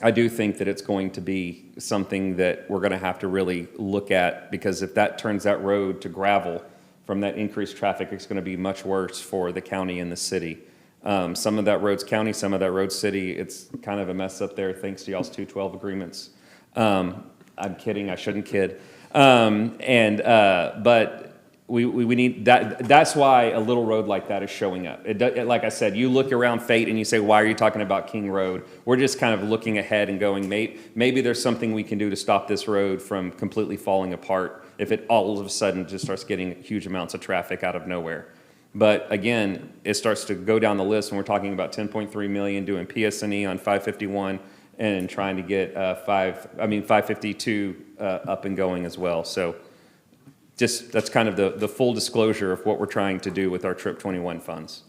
I do think that it's going to be something that we're going to have to really look at, because if that turns that road to gravel from that increased traffic, it's going to be much worse for the county and the city. Some of that road's county, some of that road's city. It's kind of a mess up there thanks to y'all's 212 agreements. I'm kidding, I shouldn't kid. But we need that. That's why a little road like that is showing up. Like I said, you look around Fate and you say, why are you talking about King Road? We're just kind of looking ahead and going, maybe there's something we can do to stop this road from completely falling apart if it all of a sudden just starts getting huge amounts of traffic out of nowhere. But again, it starts to go down the list, and we're talking about 10.3 million doing PS&E on 551 and trying to get 552 up and going as well. So just that's kind of the full disclosure of what we're trying to do with our Trip 21 funds.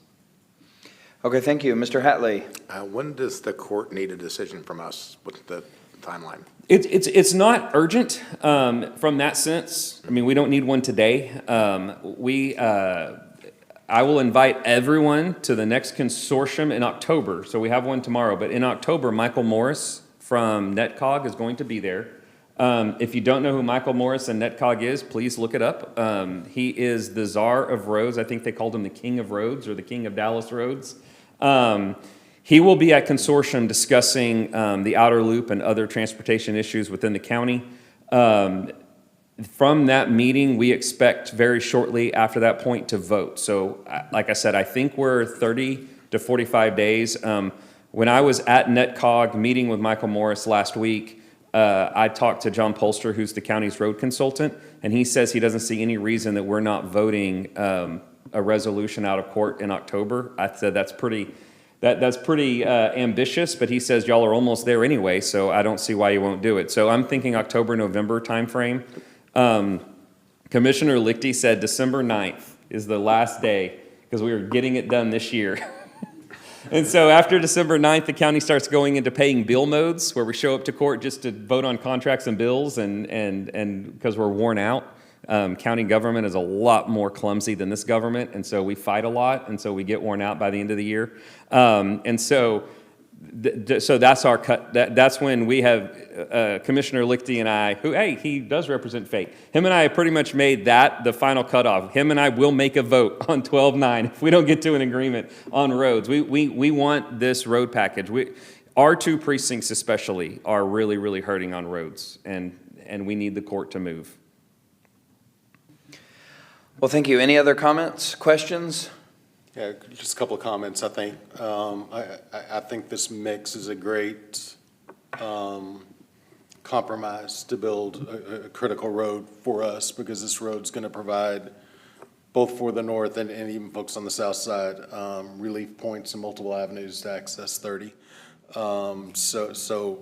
Okay, thank you. Mr. Hatley. When does the court need a decision from us with the timeline? It's not urgent from that sense. I mean, we don't need one today. I will invite everyone to the next consortium in October. So we have one tomorrow, but in October, Michael Morris from NetCog is going to be there. If you don't know who Michael Morris and NetCog is, please look it up. He is the czar of roads. I think they called him the king of roads or the king of Dallas roads. He will be at consortium discussing the outer loop and other transportation issues within the county. From that meeting, we expect very shortly after that point to vote. So like I said, I think we're 30 to 45 days. When I was at NetCog meeting with Michael Morris last week, I talked to John Polster, who's the county's road consultant, and he says he doesn't see any reason that we're not voting a resolution out of court in October. I said that's pretty ambitious, but he says y'all are almost there anyway, so I don't see why you won't do it. So I'm thinking October, November timeframe. Commissioner Lichty said December 9th is the last day because we were getting it done this year. And so after December 9th, the county starts going into paying bill modes where we show up to court just to vote on contracts and bills and because we're worn out. County government is a lot more clumsy than this government, and so we fight a lot, and so we get worn out by the end of the year. So that's our cut. That's when we have Commissioner Lichty and I, who, hey, he does represent fate. Him and I have pretty much made that the final cutoff. Him and I will make a vote on 12-9 if we don't get to an agreement on roads. We want this road package. Our two precincts especially are really, really hurting on roads, and we need the court to move. Well, thank you. Any other comments, questions? Yeah, just a couple of comments, I think. I think this mix is a great compromise to build a critical road for us, because this road's going to provide, both for the north and even folks on the south side, relief points and multiple avenues to access 30. So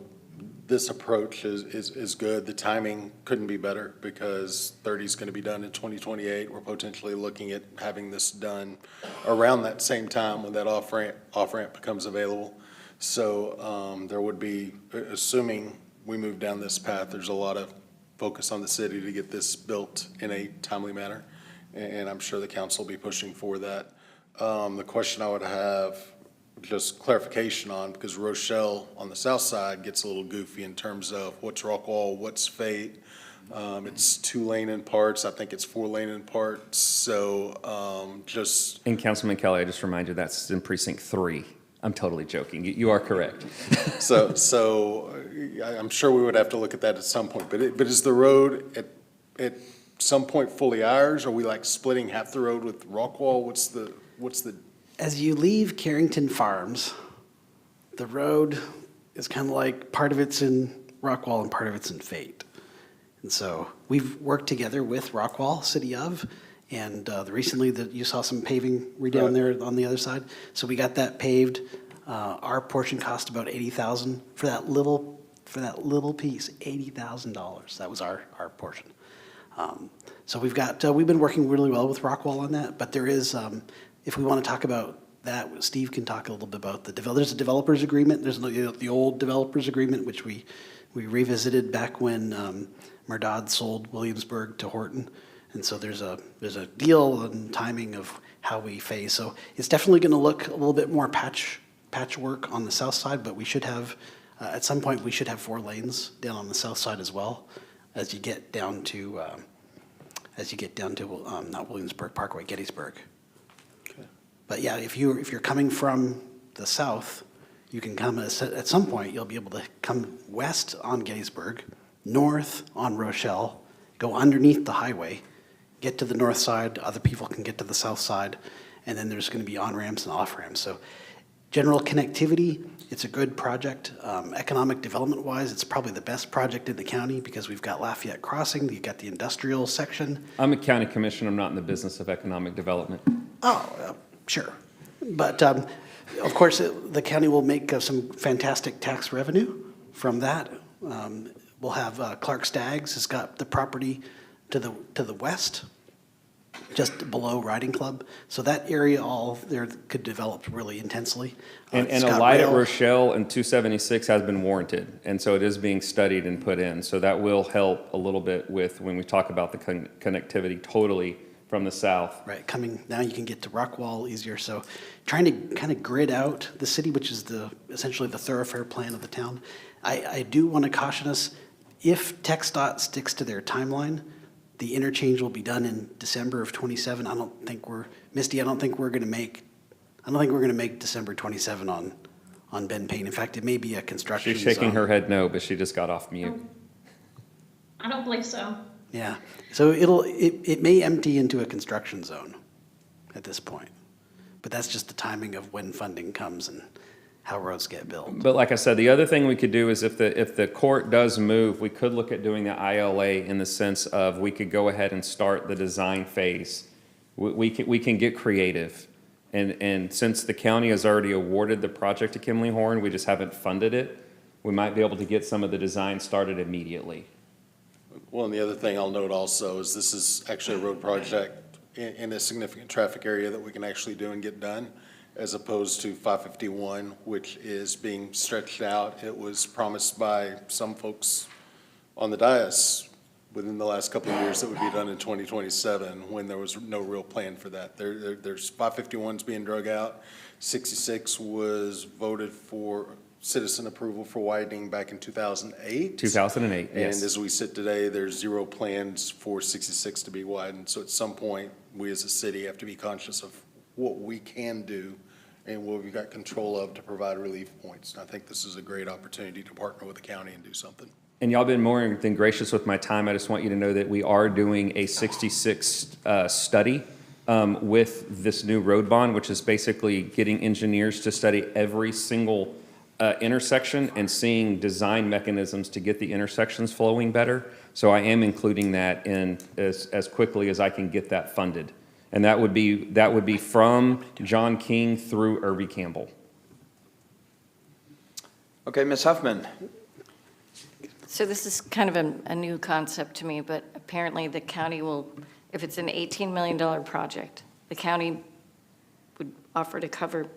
this approach is good. The timing couldn't be better, because 30 is going to be done in 2028. We're potentially looking at having this done around that same time when that off-ramp becomes available. So there would be, assuming we move down this path, there's a lot of focus on the city to get this built in a timely manner, and I'm sure the council will be pushing for that. The question I would have just clarification on, because Rochelle on the south side gets a little goofy in terms of what's Rockwall, what's Fate. It's 2-lane in parts. I think it's 4-lane in parts. So just. And Councilman Kelly, I just remind you that's in precinct 3. I'm totally joking. You are correct. So I'm sure we would have to look at that at some point. But is the road at some point fully ours? Are we like splitting half the road with Rockwall? What's the As you leave Carrington Farms, the road is kind of like part of it's in Rockwall and part of it's in Fate. And so we've worked together with Rockwall, City of, and recently you saw some paving down there on the other side. So we got that paved. Our portion cost about $80,000 for that little piece, $80,000. That was our portion. So we've been working really well with Rockwall on that, but there is. If we want to talk about that, Steve can talk a little bit about there's a developer's agreement. There's the old developer's agreement, which we revisited back when Murdad sold Williamsburg to Horton. And so there's a deal and timing of how we phase. So it's definitely going to look a little bit more patchwork on the south side, but we should have, at some point, we should have 4 lanes down on the south side as well, as you get down to not Williamsburg Parkway, Gettysburg. But yeah, if you're coming from the south, you can come at some point. You'll be able to come west on Gettysburg, north on Rochelle, go underneath the highway, get to the north side. Other people can get to the south side, and then there's going to be on ramps and off ramps. So, general connectivity, it's a good project. Economic development wise, it's probably the best project in the county, because we've got Lafayette Crossing, you've got the industrial section. I'm a county commissioner. I'm not in the business of economic development. Oh. Sure. But of course, the county will make some fantastic tax revenue from that. We'll have Clark Staggs has got the property to the west, just below Riding Club. So that area all there could develop really intensely. And a light at Rochelle and 276 has been warranted, and so it is being studied and put in. So that will help a little bit with when we talk about the connectivity totally from the south. Right, now you can get to Rockwall easier. So trying to kind of grid out the city, which is essentially the thoroughfare plan of the town. I do want to caution us, if TxDOT sticks to their timeline, the interchange will be done in December of 27. I don't think we're going to make December 27 on Ben Payne. In fact, it may be a construction She's shaking zone. her head no, but she just got off mute. I don't believe so. Yeah, so it may empty into a construction zone at this point, but that's just the timing of when funding comes how roads get built. But like I said, the other thing we could do is if the court does move, we could look at doing the ILA in the sense of we could go ahead and start the design phase. We can get creative. And since the county has already awarded the project to Kimley Horn, we just haven't funded it, we might be able to get some of the design started immediately. Well, and the other thing I'll note also is this is actually a road project in a significant traffic area that we can actually do and get done, as opposed to 551, which is being stretched out. It was promised by some folks on the dais within the last couple of years that would be done in 2027, when there was no real plan for that. There's 551's being drug out. 66 was voted for citizen approval for widening back in 2008. 2008, yes. And as we sit today, there's zero plans for 66 to be widened. So at some point, we as a city have to be conscious of what we can do and what we've got control of to provide relief points. And I think this is a great opportunity to partner with the county and do something. And y'all been more than gracious with my time. I just want you to know that we are doing a 66 study with this new road bond, which is basically getting engineers to study every single intersection and seeing design mechanisms to get the intersections flowing better. So I am including that in as quickly as I can get that funded. And that would be from John King through Irby Campbell. Okay, Ms. Huffman. So this is kind of a new concept to me, but apparently the county will, if it's an $18 million project, the county would offer to cover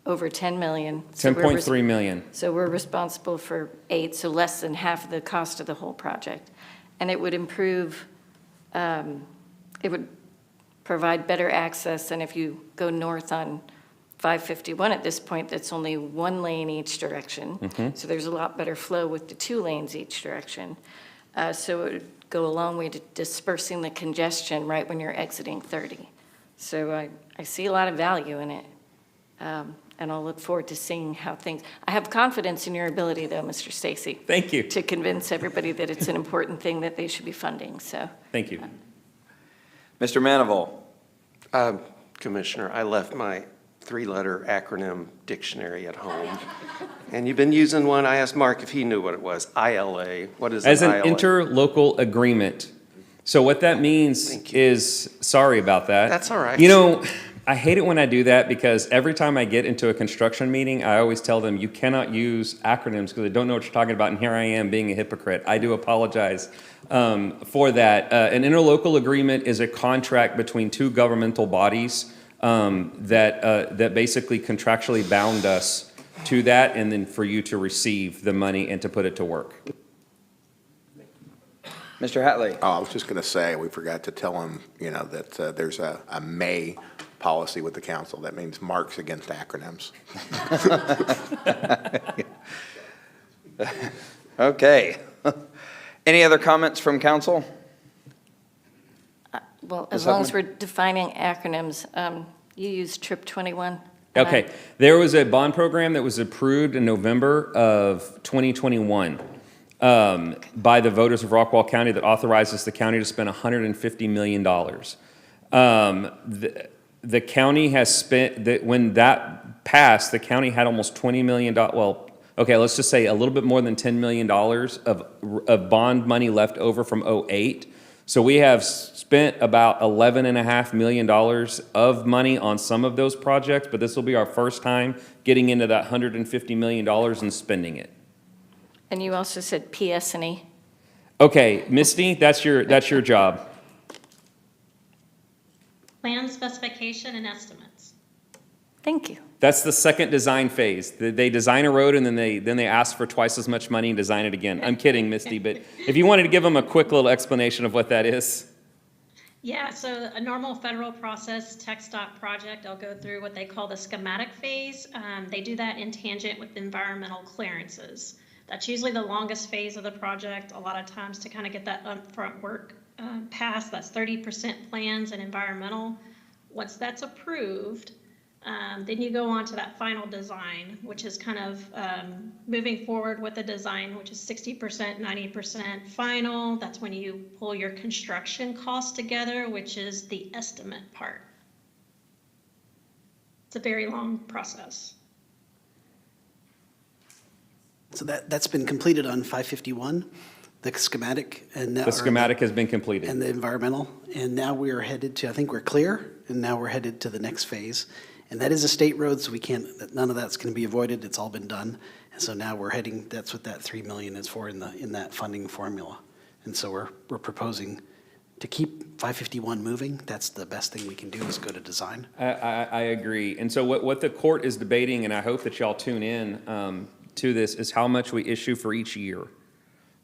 over 10 million. So 10.3 million. So we're responsible for 8, so less than half of the cost of the whole project. And it would improve, it would provide better access than if you go north on 551 at this point, that's only 1 lane each direction. So there's a lot better flow with the 2 lanes each direction. So it would go a long way to dispersing the congestion right when you're exiting 30. So I see a lot of value in it. And I'll look forward to seeing how things, I have confidence in your ability though, Mr. Stacy. Thank you. To convince everybody that it's an important thing that they should be funding, so. Thank you. Mr. Manival. Commissioner, I left my 3-letter acronym dictionary at home, and you've been using one. I asked Mark if he knew what it was. ILA. What is As an ILA? interlocal agreement. So what that means is, sorry about that. That's all right. You know, I hate it when I do that because every time I get into a construction meeting, I always tell them you cannot use acronyms because they don't know what you're talking about, and here I am being a hypocrite. I do apologize for that. An interlocal agreement is a contract between 2 governmental bodies that basically contractually bound us to that, and then for you to receive the money and to put it to work. Mr. Hatley. Oh, I was just going to say, we forgot to tell him, that there's a May policy with the council. That means Mark's against acronyms. Okay. Any other comments from council? Well, as long as we're defining acronyms, you use TRIP 21. Okay, there was a bond program that was approved in November of 2021 by the voters of Rockwall County that authorizes the county to spend $150 million. The county has spent, when that passed, the county had almost $20 million, well, okay, let's just say a little bit more than $10 million of bond money left over from '08. So we have spent about $11.5 million of money on some of those projects, but this will be our first time getting into that $150 million and spending it. And you also said PS&E. Okay, Misty, that's your job. Plan, specification, and estimates. Thank you. That's the second design phase. They design a road and then they ask for twice as much money and design it again. I'm kidding, Misty, but if you wanted to give them a quick little explanation of what that is. Yeah, so a normal federal process, TxDOT project, I'll go through what they call the schematic phase. They do that in tangent with environmental clearances. That's usually the longest phase of the project. A lot of times to kind of get that upfront work passed, that's 30% plans and environmental. Once that's approved, then you go on to that final design, which is kind of moving forward with the design, which is 60%, 90% final. That's when you pull your construction costs together, which is the estimate part. It's a very long process. So that's been completed on 551, the schematic. And The schematic has been completed. And the environmental. And now we are headed to, I think we're clear, and now we're headed to the next phase. And that is a state road, so we can't, none of that's going to be avoided. It's all been done. And so now we're heading, that's what that 3 million is for in that funding formula. And so we're proposing to keep 551 moving. That's the best thing we can do, is go to design. I agree. And so what the court is debating, and I hope that y'all tune in to this, is how much we issue for each year.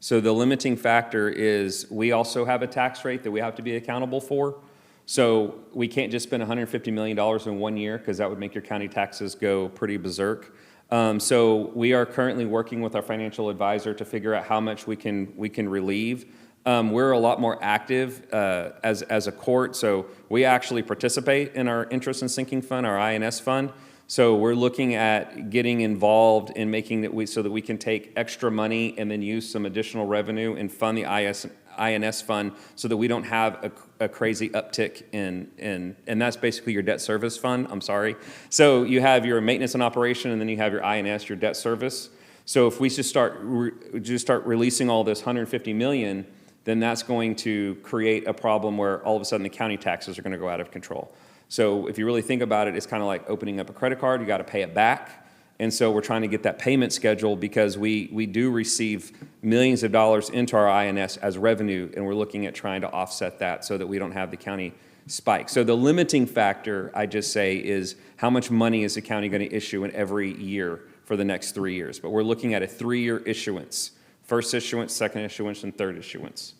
So the limiting factor is we also have a tax rate that we have to be accountable for. So we can't just spend $150 million in 1 year, because that would make your county taxes go pretty berserk. So we are currently working with our financial advisor to figure out how much we can relieve. We're a lot more active as a court, so we actually participate in our interest and sinking fund, our INS fund. So we're looking at getting involved in making that so that we can take extra money and then use some additional revenue and fund the INS fund, so that we don't have a crazy uptick and that's basically your debt service fund. I'm sorry. So you have your maintenance and operation, and then you have your INS, your debt service. So if we just start releasing all this $150 million, then that's going to create a problem where all of a sudden the county taxes are going to go out of control. So if you really think about it, it's kind of like opening up a credit card. You got to pay it back. And so we're trying to get that payment schedule, because we do receive millions of dollars into our INS as revenue, and we're looking at trying to offset that so that we don't have the county spike. So the limiting factor, I just say, is how much money is the county going to issue in every year for the next 3 years. But we're looking at a 3-year issuance: first issuance, second issuance, and third issuance.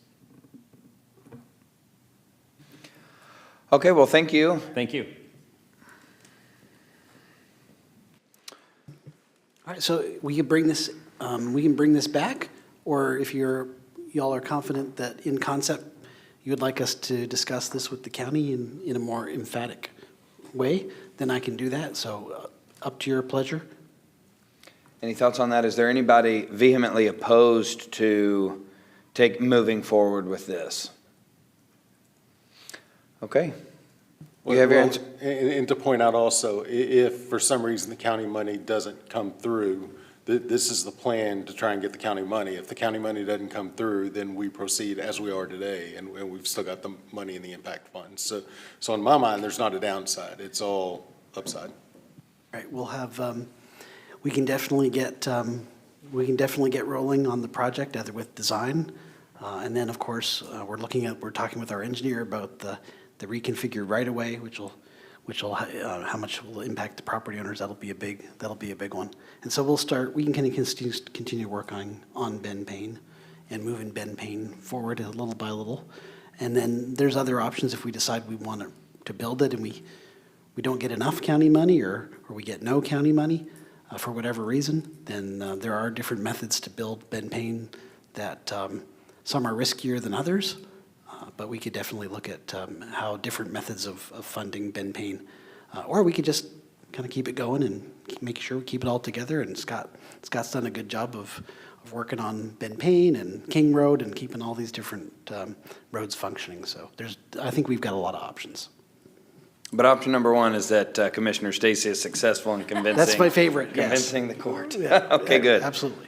Okay, well, thank you. Thank you. All right, so we can bring this back, or if y'all are confident that in concept, you would like us to discuss this with the county in a more emphatic way, then I can do that. So up to your pleasure. Any thoughts on that? Is there anybody vehemently opposed to moving forward with this? Okay. You have your answer? And to point out also, if for some reason the county money doesn't come through, this is the plan to try and get the county money. If the county money doesn't come through, then we proceed as we are today, and we've still got the money in the impact fund. So in my mind, there's not a downside. It's all upside. All right, we'll have, we can definitely get rolling on the project, either with design, and then, of course, we're talking with our engineer about the reconfigured right-of-way, which will how much will impact the property owners. That'll be a big one. And so we can kind of continue working on Ben Payne and moving Ben Payne forward a little by little. And then there's other options if we decide we want to build it and we don't get enough county money, or we get no county money for whatever reason, then there are different methods to build Ben Payne that some are riskier than others. But we could definitely look at how different methods of funding Ben Payne, or we could just kind of keep it going and make sure we keep it all together. And Scott's done a good job of working on Ben Payne and King Road and keeping all these different roads functioning. So I think we've got a lot of options. But option number one is that Commissioner Stacy is successful in convincing. That's my favorite. Convincing yes. the court. Yeah, okay, good. Absolutely.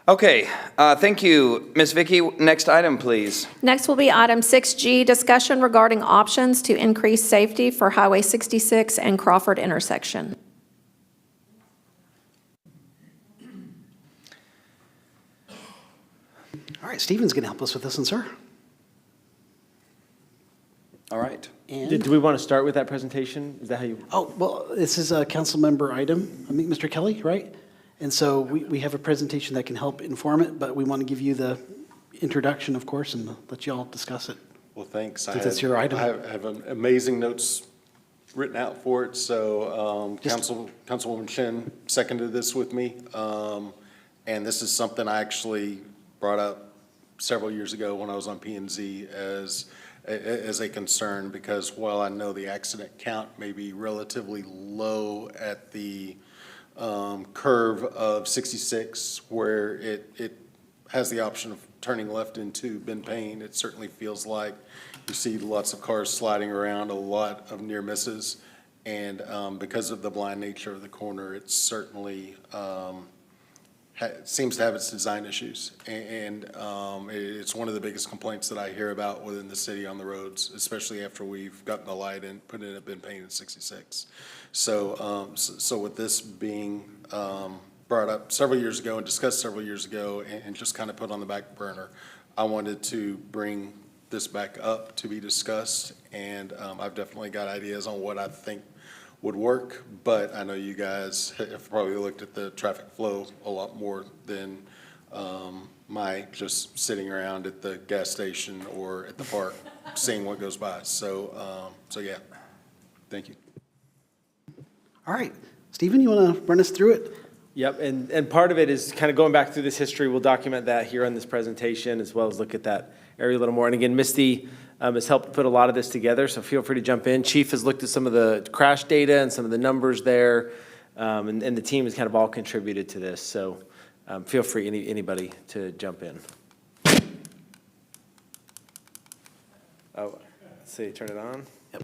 Okay, thank you. Ms. Vicky, next item, please. Next will be item 6G, discussion regarding options to increase safety for Highway 66 and Crawford intersection. All right, Stephen's going to help us with this one, sir. All right. And Do we want to start with that presentation? Is that how you? Oh, well, this is a council member item. I mean, Mr. Kelly, right? And so we have a presentation that can help inform it, but we want to give you the introduction, of course, and let you all discuss it. Well, thanks. Since it's your item. I have amazing notes written out for it. So Councilwoman Chinn seconded this with me. And this is something I actually brought up several years ago when I was on P&Z as a concern, because while I know the accident count may be relatively low at the curve of 66, where it has the option of turning left into Ben Payne, it certainly feels like you see lots of cars sliding around, a lot of near misses, and because of the blind nature of the corner, it certainly seems to have its design issues. And it's one of the biggest complaints that I hear about within the city on the roads, especially after we've gotten the light and put it up in Payne in 66. So with this being brought up several years ago and discussed several years ago and just kind of put on the back burner, I wanted to bring this back up to be discussed. And I've definitely got ideas on what I think would work, but I know you guys have probably looked at the traffic flow a lot more than my just sitting around at the gas station or at the park seeing what goes by. So yeah, thank you. All right. Stephen, you want to run us through it? Yep, and part of it is kind of going back through this history. We'll document that here on this presentation, as well as look at that area a little more. And again, Misty has helped put a lot of this together, so feel free to jump in. Chief has looked at some of the crash data and some of the numbers there, and the team has kind of all contributed to this. So feel free, anybody, to jump in. Oh, let's see, turn it on. Yep.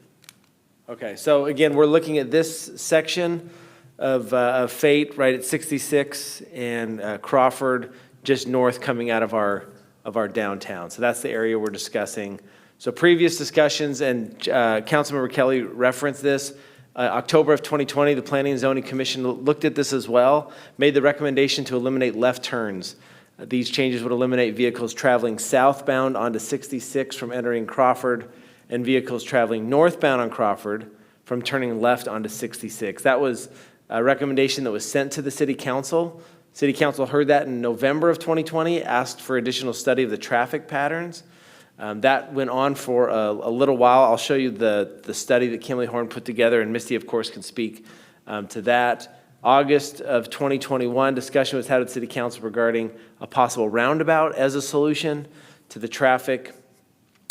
Okay, so again, we're looking at this section of Fate, right at 66, and Crawford, just north coming out of our downtown. So that's the area we're discussing. So previous discussions, and Councilmember Kelly referenced this, October of 2020, the Planning and Zoning Commission looked at this as well, made the recommendation to eliminate left turns. These changes would eliminate vehicles traveling southbound onto 66 from entering Crawford, and vehicles traveling northbound on Crawford from turning left onto 66. That was a recommendation that was sent to the City Council. City Council heard that in November of 2020, asked for additional study of the traffic patterns. That went on for a little while. I'll show you the study that Kimberly Horn put together, and Misty, of course, can speak to that. August of 2021, discussion was had at City Council regarding a possible roundabout as a solution to the traffic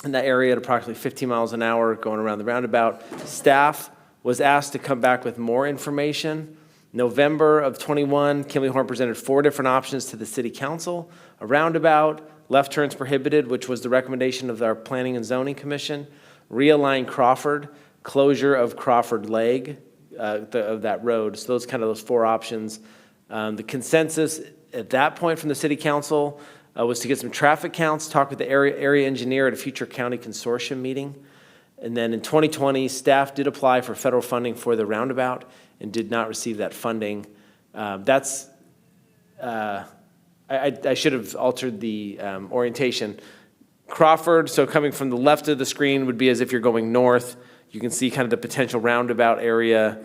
in that area at approximately 15 miles an hour going around the roundabout. Staff was asked to come back with more information. November of 21, Kimberly Horn presented 4 different options to the City Council: a roundabout, left turns prohibited, which was the recommendation of our Planning and Zoning Commission, realign Crawford, closure of Crawford leg of that road. So those 4 options. The consensus at that point from the City Council was to get some traffic counts, talk with the area engineer at a future county consortium meeting. And then in 2020, staff did apply for federal funding for the roundabout and did not receive that funding. I should have altered the orientation. Crawford, so coming from the left of the screen, would be as if you're going north. You can see kind of the potential roundabout area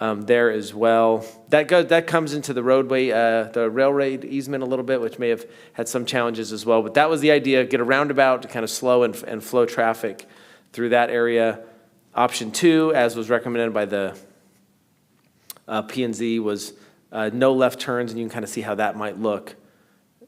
there as well. That comes into the roadway, the railroad easement a little bit, which may have had some challenges as well. But that was the idea: get a roundabout to kind of slow and flow traffic through that area. Option 2, as was recommended by the P&Z, was no left turns, and you can kind of see how that might look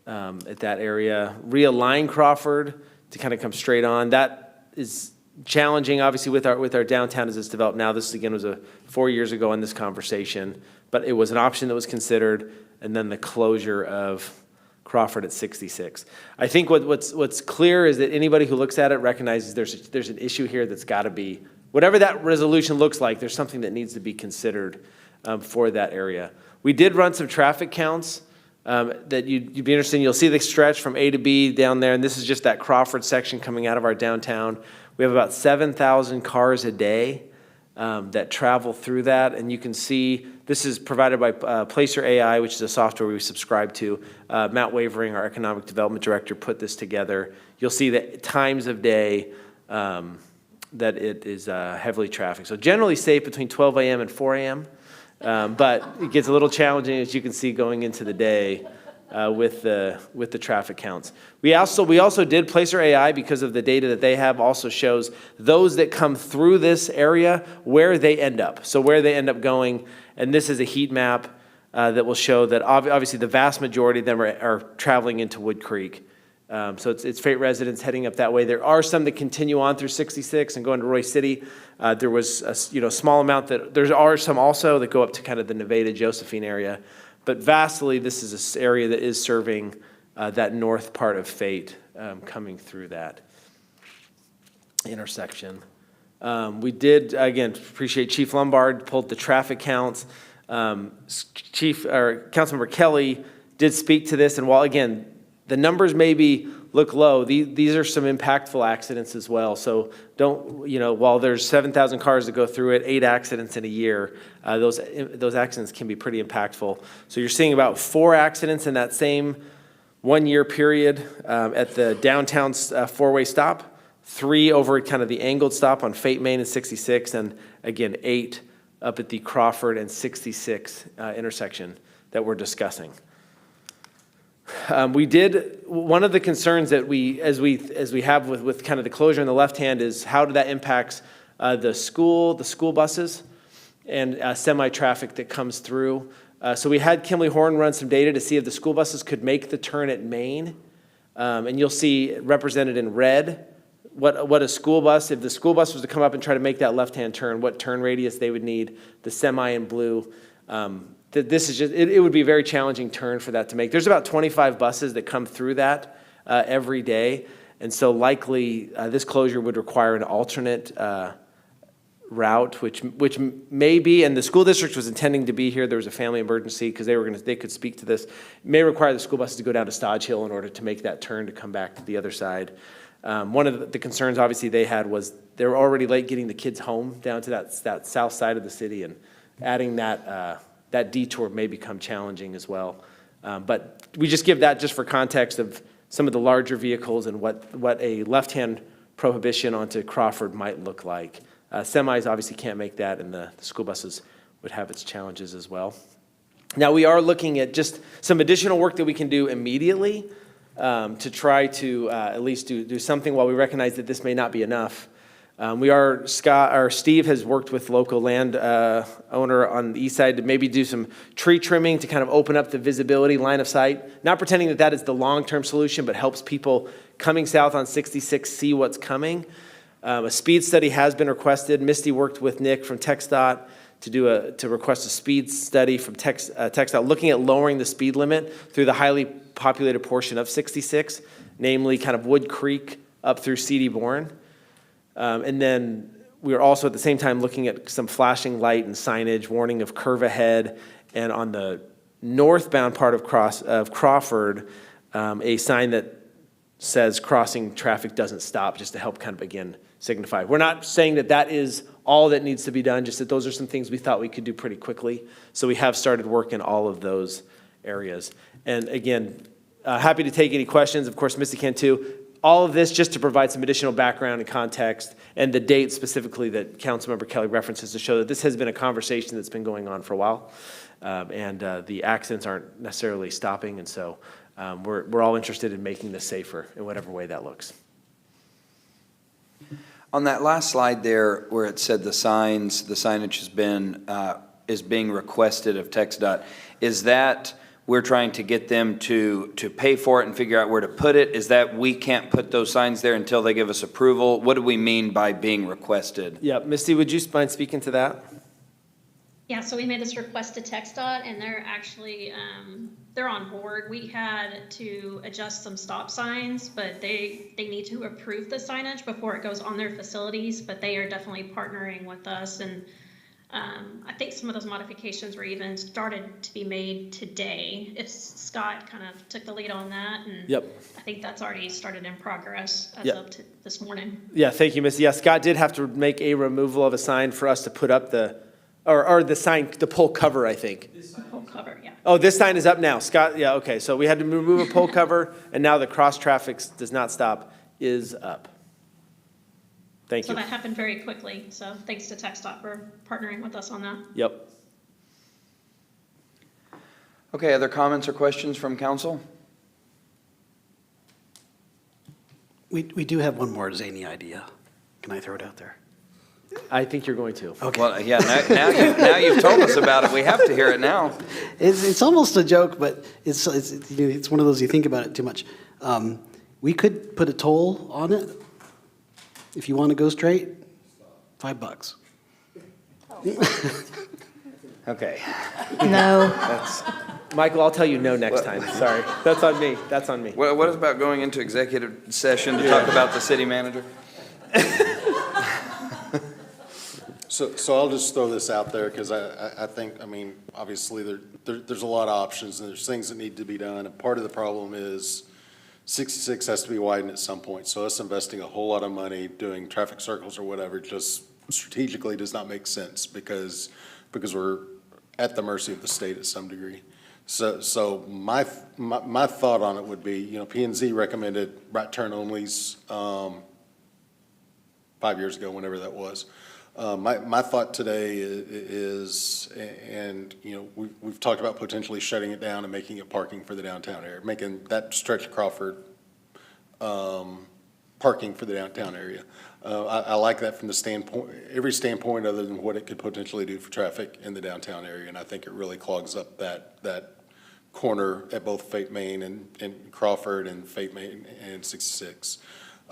at that area. Realign Crawford to kind of come straight on. That is challenging, obviously, with our downtown as it's developed now. This, again, was 4 years ago in this conversation, but it was an option that was considered, and then the closure of Crawford at 66. I think what's clear is that anybody who looks at it recognizes there's an issue here that's got to be, whatever that resolution looks like, there's something that needs to be considered for that area. We did run some traffic counts that you'd be interested in. You'll see the stretch from A to B down there, and this is just that Crawford section coming out of our downtown. We have about 7,000 cars a day that travel through that, and you can see this is provided by Placer AI, which is a software we subscribe to. Matt Wavering, our economic development director, put this together. You'll see the times of day that it is heavily trafficked. So generally safe between 12 a.m. and 4 a.m., but it gets a little challenging, as you can see, going into the day with the traffic counts. We also did Placer AI, because of the data that they have, also shows those that come through this area, where they end up. So where they end up going, and this is a heat map that will show that obviously the vast majority of them are traveling into Wood Creek. So it's Fate residents heading up that way. There are some that continue on through 66 and go into Roy City. There was a small amount there are some also that go up to kind of the Nevada, Josephine area. But vastly, this is an area that is serving that north part of Fate coming through that intersection. We did, again, appreciate Chief Lombard pulled the traffic counts. Councilmember Kelly did speak to this, and while, again, the numbers maybe look low, these are some impactful accidents as well. So don't, while there's 7,000 cars that go through it, 8 accidents in a year, those accidents can be pretty impactful. So you're seeing about 4 accidents in that same 1-year period at the downtown four-way stop, 3 over at kind of the angled stop on Fate, Main and 66, and again, 8 up at the Crawford and 66 intersection that we're discussing. One of the concerns that as we have with kind of the closure on the left hand is how that impacts the school buses and semi-traffic that comes through. So we had Kimberly Horn run some data to see if the school buses could make the turn at Main. And you'll see represented in red what a school bus, if the school bus was to come up and try to make that left-hand turn, what turn radius they would need, the semi in blue. This is just, it would be a very challenging turn for that to make. There's about 25 buses that come through that every day. And so likely this closure would require an alternate route, which may be, and the school district was intending to be here. There was a family emergency because they could speak to this. It may require the school buses to go down to Stodge Hill in order to make that turn to come back to the other side. One of the concerns obviously they had was they were already late getting the kids home down to that south side of the city, and adding that detour may become challenging as well. But we just give that just for context of some of the larger vehicles and what a left-hand prohibition onto Crawford might look like. Semis obviously can't make that, and the school buses would have its challenges as well. Now, we are looking at just some additional work that we can do immediately to try to at least do something while we recognize that this may not be enough. Steve has worked with local land owner on the east side to maybe do some tree trimming to kind of open up the visibility line of sight. Not pretending that is the long-term solution, but helps people coming south on 66 see what's coming. A speed study has been requested. Misty worked with Nick from TxDOT to request a speed study from TxDOT, looking at lowering the speed limit through the highly populated portion of 66, namely kind of Wood Creek up through CD Boren. And then we are also at the same time looking at some flashing light and signage, warning of curve ahead, and on the northbound part of Crawford, a sign that says crossing traffic doesn't stop, just to help kind of, again, signify. We're not saying that is all that needs to be done, just that those are some things we thought we could do pretty quickly. So we have started work in all of those areas. And again, happy to take any questions. Of course, Misty can too. All of this just to provide some additional background and context, and the date specifically that Councilmember Kelly references to show that this has been a conversation that's been going on for a while. And the accidents aren't necessarily stopping, and so we're all interested in making this safer in whatever way that looks. On that last slide there, where it said the signage is being requested of TxDOT, is that we're trying to get them to pay for it and figure out where to put it? Is that we can't put those signs there until they give us approval? What do we mean by being requested? Yeah, Misty, would you mind speaking to that? Yeah, so we made this request to TxDOT, and they're actually, they're on board. We had to adjust some stop signs, but they need to approve the signage before it goes on their facilities, but they are definitely partnering with us. And I think some of those modifications were even started to be made today. If Scott kind of took the lead on that, and yep. I think that's already started in progress as of this morning. Yeah, thank you, Misty. Yeah, Scott did have to make a removal of a sign for us to put up or the sign, the pole cover, I think. The pole cover, yeah. Oh, this sign is up now. Scott, yeah, okay. So we had to remove a pole cover, and now the cross traffic does not stop is up. Thank you. So that happened very quickly. So thanks to TxDOT for partnering with us on that. Yep. Okay, other comments or questions from council? We do have one more zany idea. Can I throw it out there? I think you're going to. Okay. Well, yeah, now you've told us about it. We have to hear it now. It's almost a joke, but it's one of those you think about it too much. We could put a toll on it if you want to go straight. $5. Okay. No. Michael, I'll tell you no next time. Sorry. That's on me. That's on me. What is about going into executive session to talk about the city manager? So I'll just throw this out there, because I think, I mean, obviously, there's a lot of options, and there's things that need to be done, and part of the problem is 66 has to be widened at some point, so us investing a whole lot of money doing traffic circles or whatever just strategically does not make sense, because we're at the mercy of the state at some degree. So my thought on it would be, you know, P&Z recommended right turn onlys 5 years ago, whenever that was. My thought today is, and, you know, we've talked about potentially shutting it down and making it parking for the downtown area, making that stretch of Crawford parking for the downtown area. I like that from the standpoint, every standpoint other than what it could potentially do for traffic in the downtown area, and I think it really clogs up that corner at both Fate Main and Crawford and Fate Main and 66.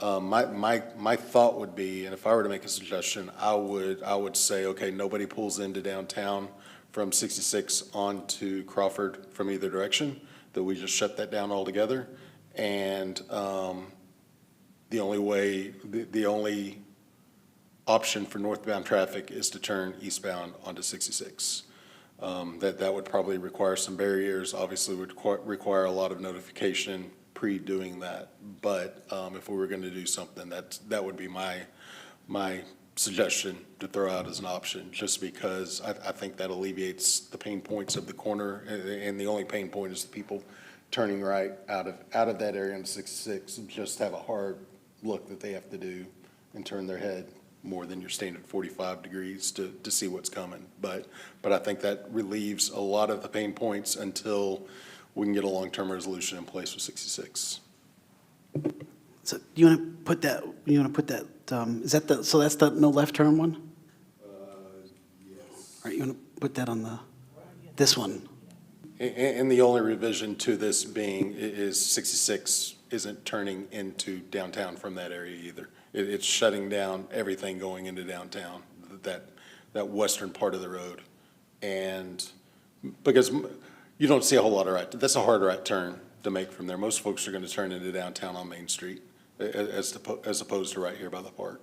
My thought would be, and if I were to make a suggestion, I would say, okay, nobody pulls into downtown from 66 onto Crawford from either direction, that we just shut that down altogether. And the only option for northbound traffic is to turn eastbound onto 66. That would probably require some barriers, obviously would require a lot of notification pre-doing that. But if we were going to do something, that would be my suggestion to throw out as an option, just because I think that alleviates the pain points of the corner, and the only pain point is the people turning right out of that area into 66 and just have a hard look that they have to do and turn their head more than your standard 45 degrees to see what's coming. But I think that relieves a lot of the pain points until we can get a long-term resolution in place with 66. So you want to put that, is that so that's the no left turn one? Yes. All right, you want to put that on this one? And the only revision to this being is 66 isn't turning into downtown from that area either. It's shutting down everything going into downtown, that western part of the road. And because you don't see a whole lot of right, that's a hard right turn to make from there. Most folks are going to turn into downtown on Main Street as opposed to right here by the park.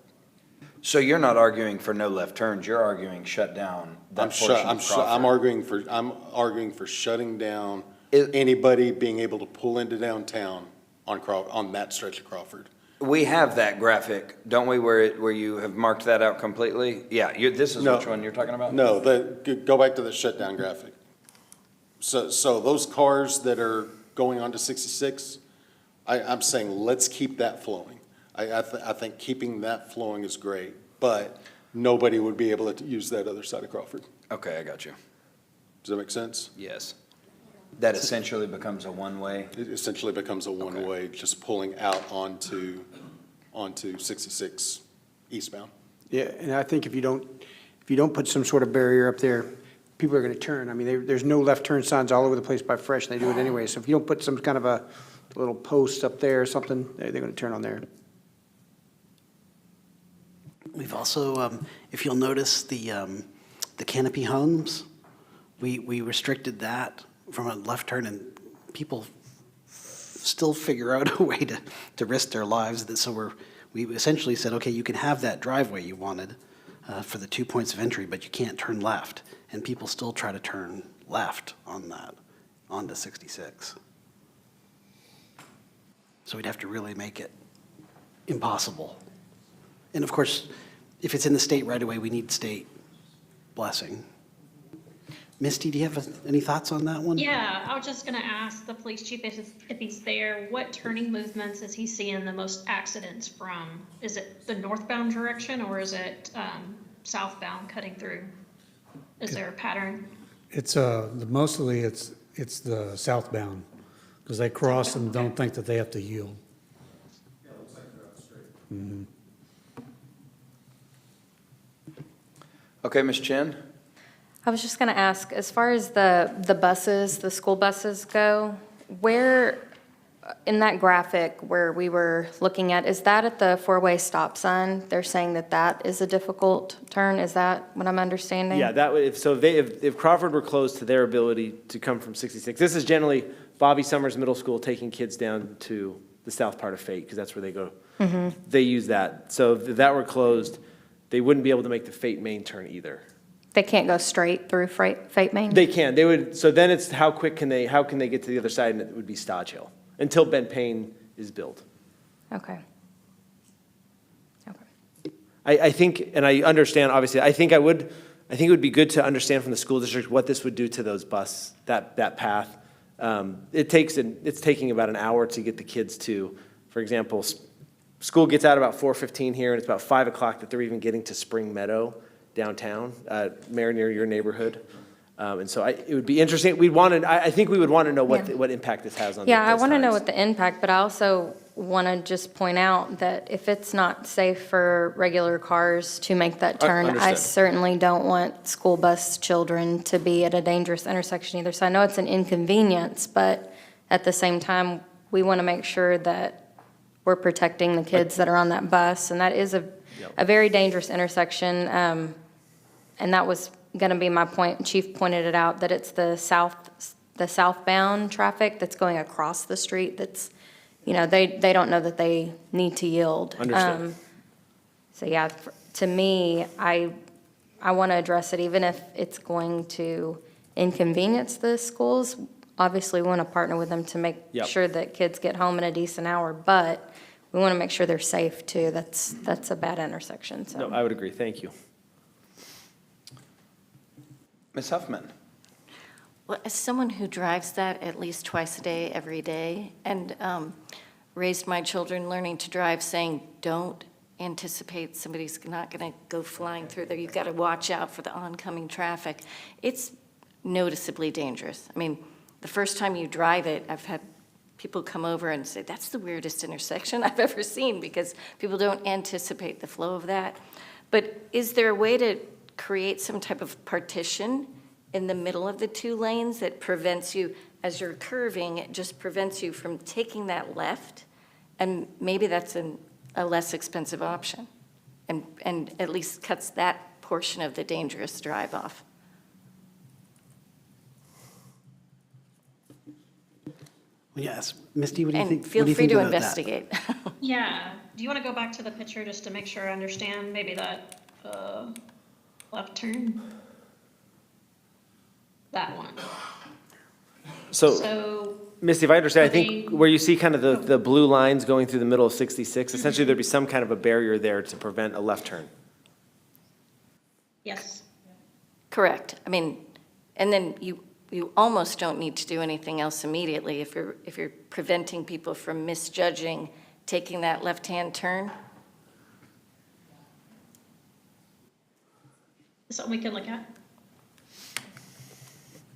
So you're not arguing for no left turns, you're arguing shut down that portion of Crawford? I'm arguing for shutting down anybody being able to pull into downtown on that stretch of Crawford. We have that graphic, don't we, where you have marked that out completely? Yeah, this is which one you're talking about? No, go back to the shutdown graphic. So those cars that are going on to 66, I'm saying let's keep that flowing. I think keeping that flowing is great, but nobody would be able to use that other side of Crawford. Okay, I got you. Does that make sense? Yes. That essentially becomes a one-way? It essentially becomes a one-way, just pulling out onto 66 eastbound. Yeah, and I think if you don't put some sort of barrier up there, people are going to turn. I mean, there's no left turn signs all over the place by Fresh, and they do it anyway. So if you don't put some kind of a little post up there or something, they're going to turn on there. We've also, if you'll notice, the canopy homes, we restricted that from a left turn, and people still figure out a way to risk their lives. So we essentially said, okay, you can have that driveway you wanted for the 2 points of entry, but you can't turn left. And people still try to turn left on that, onto 66. So we'd have to really make it impossible. And of course, if it's in the state right away, we need state blessing. Misty, do you have any thoughts on that one? Yeah, I was just going to ask the police chief if he's there, what turning movements is he seeing the most accidents from? Is it the northbound direction, or is it southbound cutting through? Is there a pattern? It's mostly it's the southbound, because they cross and don't think that they have to yield. Yeah, it looks like they're out straight. Mm-hmm. Okay, Ms. Chinn? I was just going to ask, as far as the buses, the school buses go, where, in that graphic where we were looking at, is that at the four-way stop sign? They're saying that is a difficult turn, is that what I'm understanding? Yeah, if Crawford were closed to their ability to come from 66, this is generally Bobby Summers Middle School taking kids down to the south part of Fate, because that's where they go. Mm-hmm. They use that. So if that were closed, they wouldn't be able to make the Payne turn either. They can't go straight through Payne? They can, they would, so then it's how can they get to the other side, and it would be Stodge Hill, until Payne is built. Okay. I think, and I understand, obviously, I think it would be good to understand from the school district what this would do to those that path. It's taking about an hour to get the kids to, for example, school gets out about 4:15 here, and it's about 5 o'clock that they're even getting to Spring Meadow downtown, near your neighborhood. And so it would be interesting, I think we would want to know what impact this has on Yeah, I those want to know times. what the impact, but I also want to just point out that if it's not safe for regular cars to make that turn, I Understood. certainly don't want school bus children to be at a dangerous intersection either. So I know it's an inconvenience, but at the same time, we want to make sure that we're protecting the kids that are on that bus, and that is a very dangerous intersection. And that was going to be my point. Chief pointed it out, that it's the southbound traffic that's going across the street that's, they don't know that they need to yield. Understood. So yeah, to me, I want to address it, even if it's going to inconvenience the schools. Obviously, we want to partner with them to make sure that kids get home in a decent hour, but we want to make sure they're safe too. That's a bad intersection, so. No, I would agree, thank you. Ms. Huffman? Well, as someone who drives that at least twice a day, every day, and raised my children learning to drive, saying, don't anticipate somebody's not going to go flying through there. You've got to watch out for the oncoming traffic. It's noticeably dangerous. I mean, the first time you drive it, I've had people come over and say, that's the weirdest intersection I've ever seen, because people don't anticipate the flow of that. But is there a way to create some type of partition in the middle of the two lanes that prevents you, as you're curving, it just prevents you from taking that left? And maybe that's a less expensive option, and at least cuts that portion of the dangerous drive off. Yes, Misty, what do you think? And feel free to investigate. Yeah, do you want to go back to the picture just to make sure I understand maybe that left turn? That one. So, Misty, if I understand, I think where you see kind of the blue lines going through the middle of 66, essentially there'd be some kind of a barrier there to prevent a left turn. Yes. Correct. I mean, and then you almost don't need to do anything else immediately if you're preventing people from misjudging taking that left-hand turn. Something we can look at.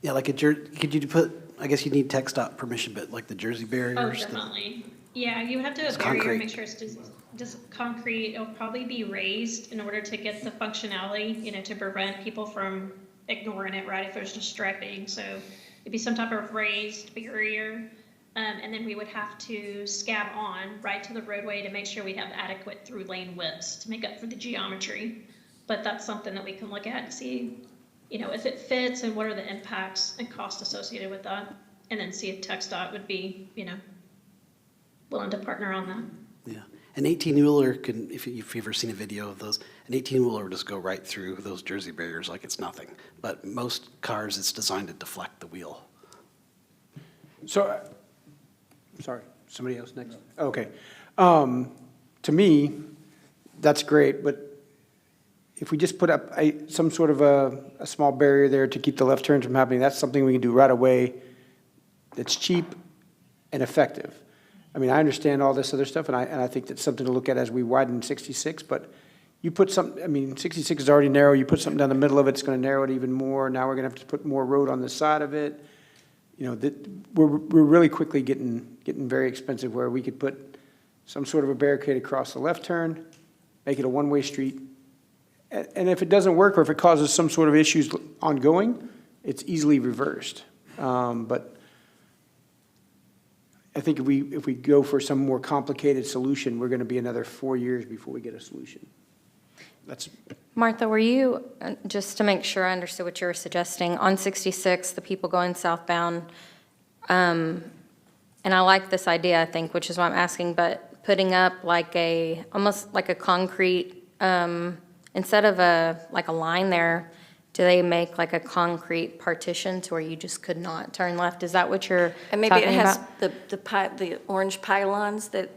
Yeah, like could you put, I guess you need tech stop permission, but like the Jersey barriers? Oh, definitely. Yeah, you would have to It's barrier, concrete. make sure it's just concrete. It'll probably be raised in order to get the functionality, to prevent people from ignoring it, right, if there's just striping. So it'd be some type of raised barrier. And then we would have to scab on right to the roadway to make sure we have adequate through lane widths to make up for the geometry. But that's something that we can look at to see, if it fits and what are the impacts and costs associated with that. And then see if TxDOT would be, willing to partner on that. Yeah, an 18-wheeler can, if you've ever seen a video of those, an 18-wheeler will just go right through those Jersey barriers like it's nothing. But most cars, it's designed to deflect the wheel. So, sorry, somebody else next? Okay. To me, that's great, but if we just put up some sort of a small barrier there to keep the left turns from happening, that's something we can do right away that's cheap and effective. I mean, I understand all this other stuff, and I think that's something to look at as we widen 66, but you put 66 is already narrow, you put something down the middle of it, it's gonna narrow it even more. Now we're gonna have to put more road on the side of it. We're really quickly getting very expensive, where we could put some sort of a barricade across the left turn, make it a one-way street. And if it doesn't work, or if it causes some sort of issues ongoing, it's easily reversed. But I think if we go for some more complicated solution, we're gonna be another 4 years before we get a solution. That's. Martha, were you, just to make sure I understood what you were suggesting, on 66, the people going southbound, and I like this idea, I think, which is why I'm asking, but putting up almost like a concrete instead of like a line there, do they make like a concrete partition to where you just could not turn left? Is that what you're And maybe it talking has about? the orange pylons that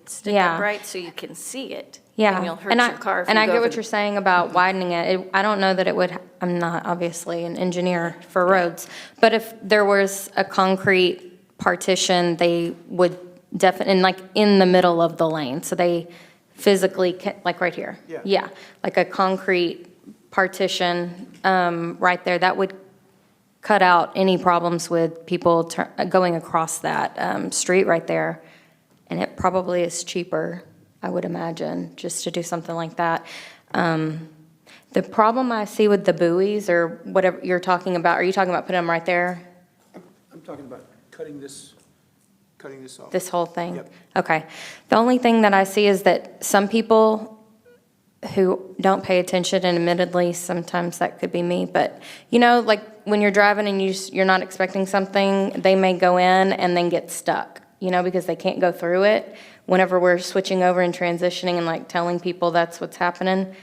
stick Yeah. upright so you can see it. Yeah. And you'll hurt And your car if you And I go get over what you're saying about widening it. I don't know that it would, I'm not obviously an engineer for roads, but if there was a concrete partition, they would definitely, like in the middle of the lane, so they physically, like right here. Yeah. Yeah, like a concrete partition right there, that would cut out any problems with people going across that street right there. And it probably is cheaper, I would imagine, just to do something like that. The problem I see with the buoys or whatever you're talking about, are you talking about putting them right there, I'm talking about cutting this off. this whole thing? Yep. Okay. The only thing that I see is that some people who don't pay attention, and admittedly, sometimes that could be me, but you know, like when you're driving and you're not expecting something, they may go in and then get stuck, you know, because they can't go through it. Whenever we're switching over and transitioning and like telling people that's what's happening,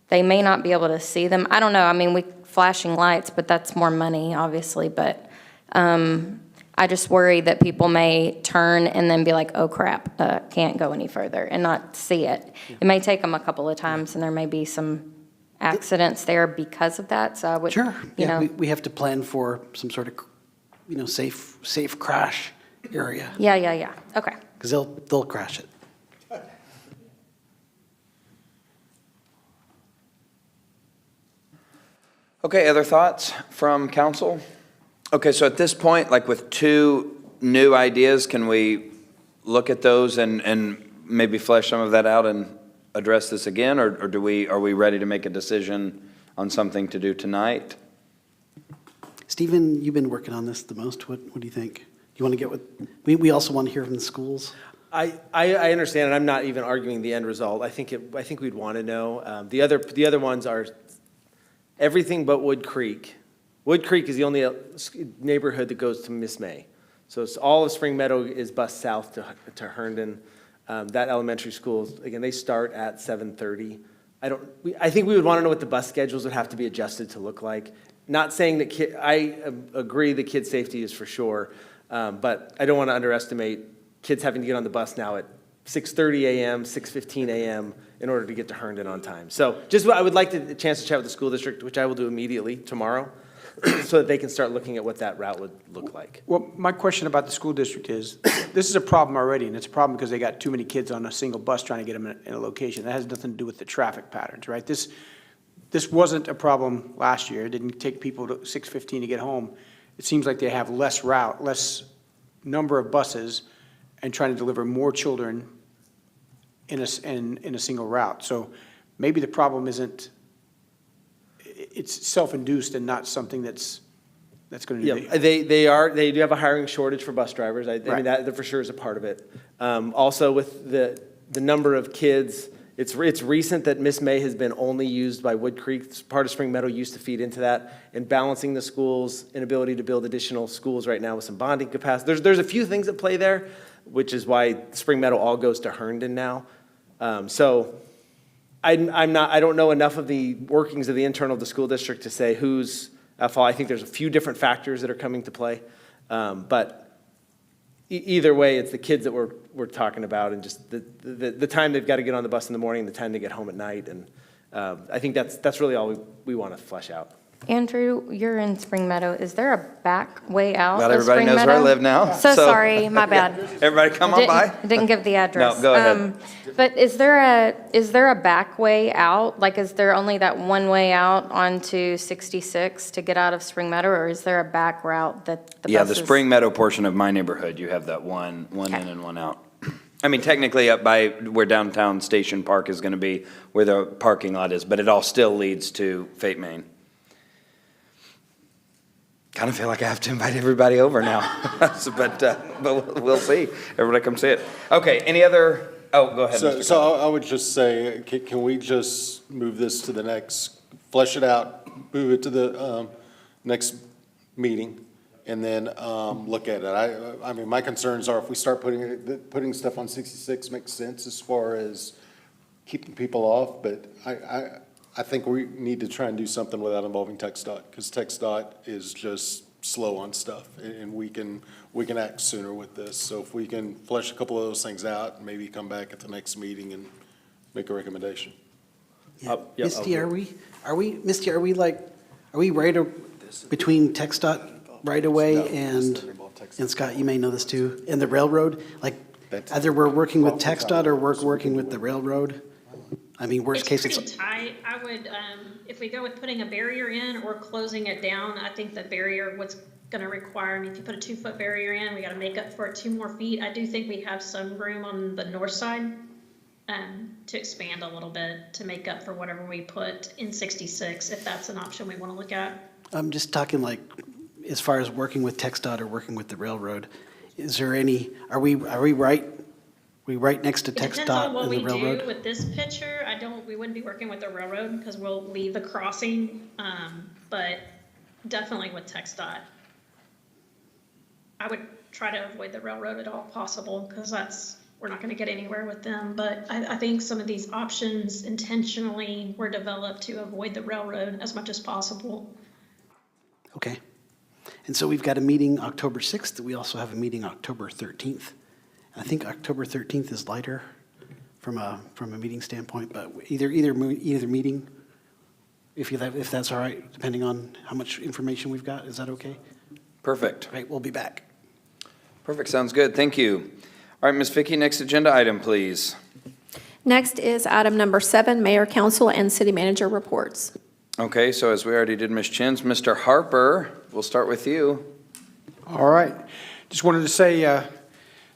they may not be able to see them. I don't know. I mean, flashing lights, but that's more money, obviously. But I just worry that people may turn and then be like, oh crap, can't go any further and not see it. Yeah. It may take them a couple of times and there may be some accidents there because of that. So I would, Sure. you Yeah, know. we have to plan for some sort of, safe crash area. Yeah. Okay. Because they'll crash it. Okay, other thoughts from council? Okay, so at this point, like with two new ideas, can we look at those and maybe flesh some of that out and address this again? Or are we ready to make a decision on something to do tonight? Stephen, you've been working on this the most. What do you think? You want to get with, we also want to hear from the schools. I understand, and I'm not even arguing the end result. I think we'd want to know. The other ones are everything but Wood Creek. Wood Creek is the only neighborhood that goes to Miss May. So it's all of Spring Meadow is bused south to Herndon. That elementary school, again, they start at 7:30. I think we would want to know what the bus schedules would have to be adjusted to look like. Not saying that I agree that kid safety is for sure, but I don't want to underestimate kids having to get on the bus now at 6:30 a.m., 6:15 a.m. in order to get to Herndon on time. So I would like a chance to chat with the school district, which I will do immediately tomorrow, so that they can start looking at what that route would look like. Well, my question about the school district is, this is a problem already, and it's a problem because they got too many kids on a single bus trying to get them in a location. That has nothing to do with the traffic patterns, right? This wasn't a problem last year. It didn't take people to 6:15 to get home. It seems like they have less number of buses, and trying to deliver more children in a single route. So maybe the problem isn't, it's self-induced and not something that's going to Yeah, they do have a hiring shortage for bus drivers. I mean, that for sure is a part of it. Also with the number of kids, it's recent that Miss May has been only used by Wood Creek. Part of Spring Meadow used to feed into that, and balancing the schools' inability to build additional schools right now with some bonding capacity. There's a few things at play there, which is why Spring Meadow all goes to Herndon now. So I don't know enough of the workings of the internal of the school district to say who's at fault. I think there's a few different factors that are coming to play. But either way, it's the kids that we're talking about, and just the time they've got to get on the bus in the morning, the time they get home at night. And I think that's really all we want to flesh out. Andrew, you're in Spring Meadow. Is there a back way out Not of everybody Spring knows Meadow? where I live now. So sorry, my bad. Everybody come on by. Didn't give the address. No, go ahead. But is there a back way out? Like, is there only that one way out onto 66 to get out of Spring Meadow, or is there a back route that the Yeah, the buses? Spring Meadow portion of my neighborhood, you have that one in and one out. I mean, technically up by where downtown Station Park is going to be, where the parking lot is, but it all still leads to Fate Main. Kind of feel like I have to invite everybody over now, but we'll see. Everybody come see it. Okay, any other, go ahead, Mr. So I would just say, can we just move this to the next, flesh it out, move it to the next meeting, and then look at it? I mean, my concerns are if we start putting stuff on 66 makes sense as far as keeping people off, but I think we need to try and do something without involving TxDOT, because TxDOT is just slow on stuff, and we can act sooner with this. So if we can flesh a couple of those things out, and maybe come back at the next meeting and make a recommendation. Yeah. Misty, are we right between TxDOT right away and Scott, you may know this too, and the railroad? Like, either we're working with TxDOT or we're working with the railroad? I mean, worst case, It's pretty tight. I would, if we go with putting a barrier in or closing it down, I think the barrier, what's gonna require, I mean, if you put a 2-foot barrier in, we gotta make up for it 2 more feet. I do think we have some room on the north side, to expand a little bit to make up for whatever we put in 66, if that's an option we wanna look at. I'm just talking like, as far as working with TxDOT or working with the railroad, is there any, are we right? We right next to It depends on TxDOT what and we the railroad? do with this picture. We wouldn't be working with the railroad because we'll leave the crossing, but definitely with TxDOT. I would try to avoid the railroad at all possible because we're not gonna get anywhere with them. But I think some of these options intentionally were developed to avoid the railroad as much as possible. Okay. And so we've got a meeting October 6th. We also have a meeting October 13th. I think October 13th is lighter from a meeting standpoint, but either meeting, if that's all right, depending on how much information we've got. Is that okay? Perfect. Right, we'll be back. Perfect, sounds good, thank you. All right, Ms. Vicki, next agenda item, please. Next is item number 7, Mayor, Council, and City Manager reports. Okay, so as we already did Ms. Chinn's, Mr. Harper, we'll start with you. All right. Just wanted to say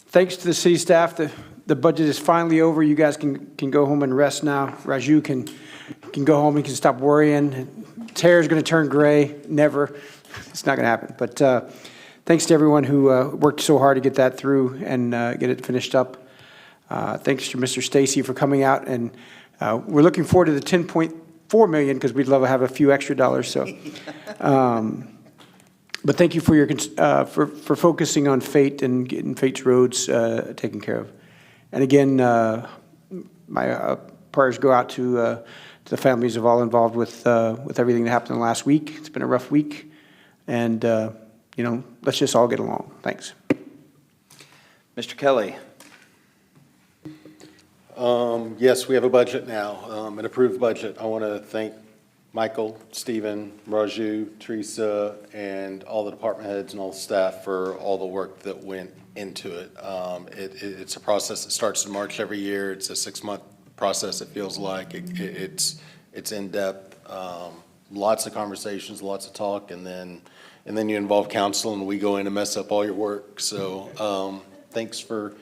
thanks to the city staff. The budget is finally over. You guys can go home and rest now. Raju can go home. He can stop worrying. His hair is going to turn gray. Never. It's not going to happen. But thanks to everyone who worked so hard to get that through and get it finished up. Thanks to Mr. Stacy for coming out. And we're looking forward to the $10.4 million because we'd love to have a few extra dollars. So, but thank you for your for focusing on Fate and getting Fate's roads taken care of. And again, my prayers go out to the families of all involved with everything that happened last week. It's been a rough week, and let's just all get along. Thanks. Mr. Kelly. Yes, we have a budget now, an approved budget. I want to thank Michael, Stephen, Raju, Teresa, and all the department heads and all the staff for all the work that went into it. It's a process that starts in March every year. It's a 6-month process, it feels like. It's in-depth, lots of conversations, lots of talk, and then you involve council, and we go in and mess up all your work. So thanks for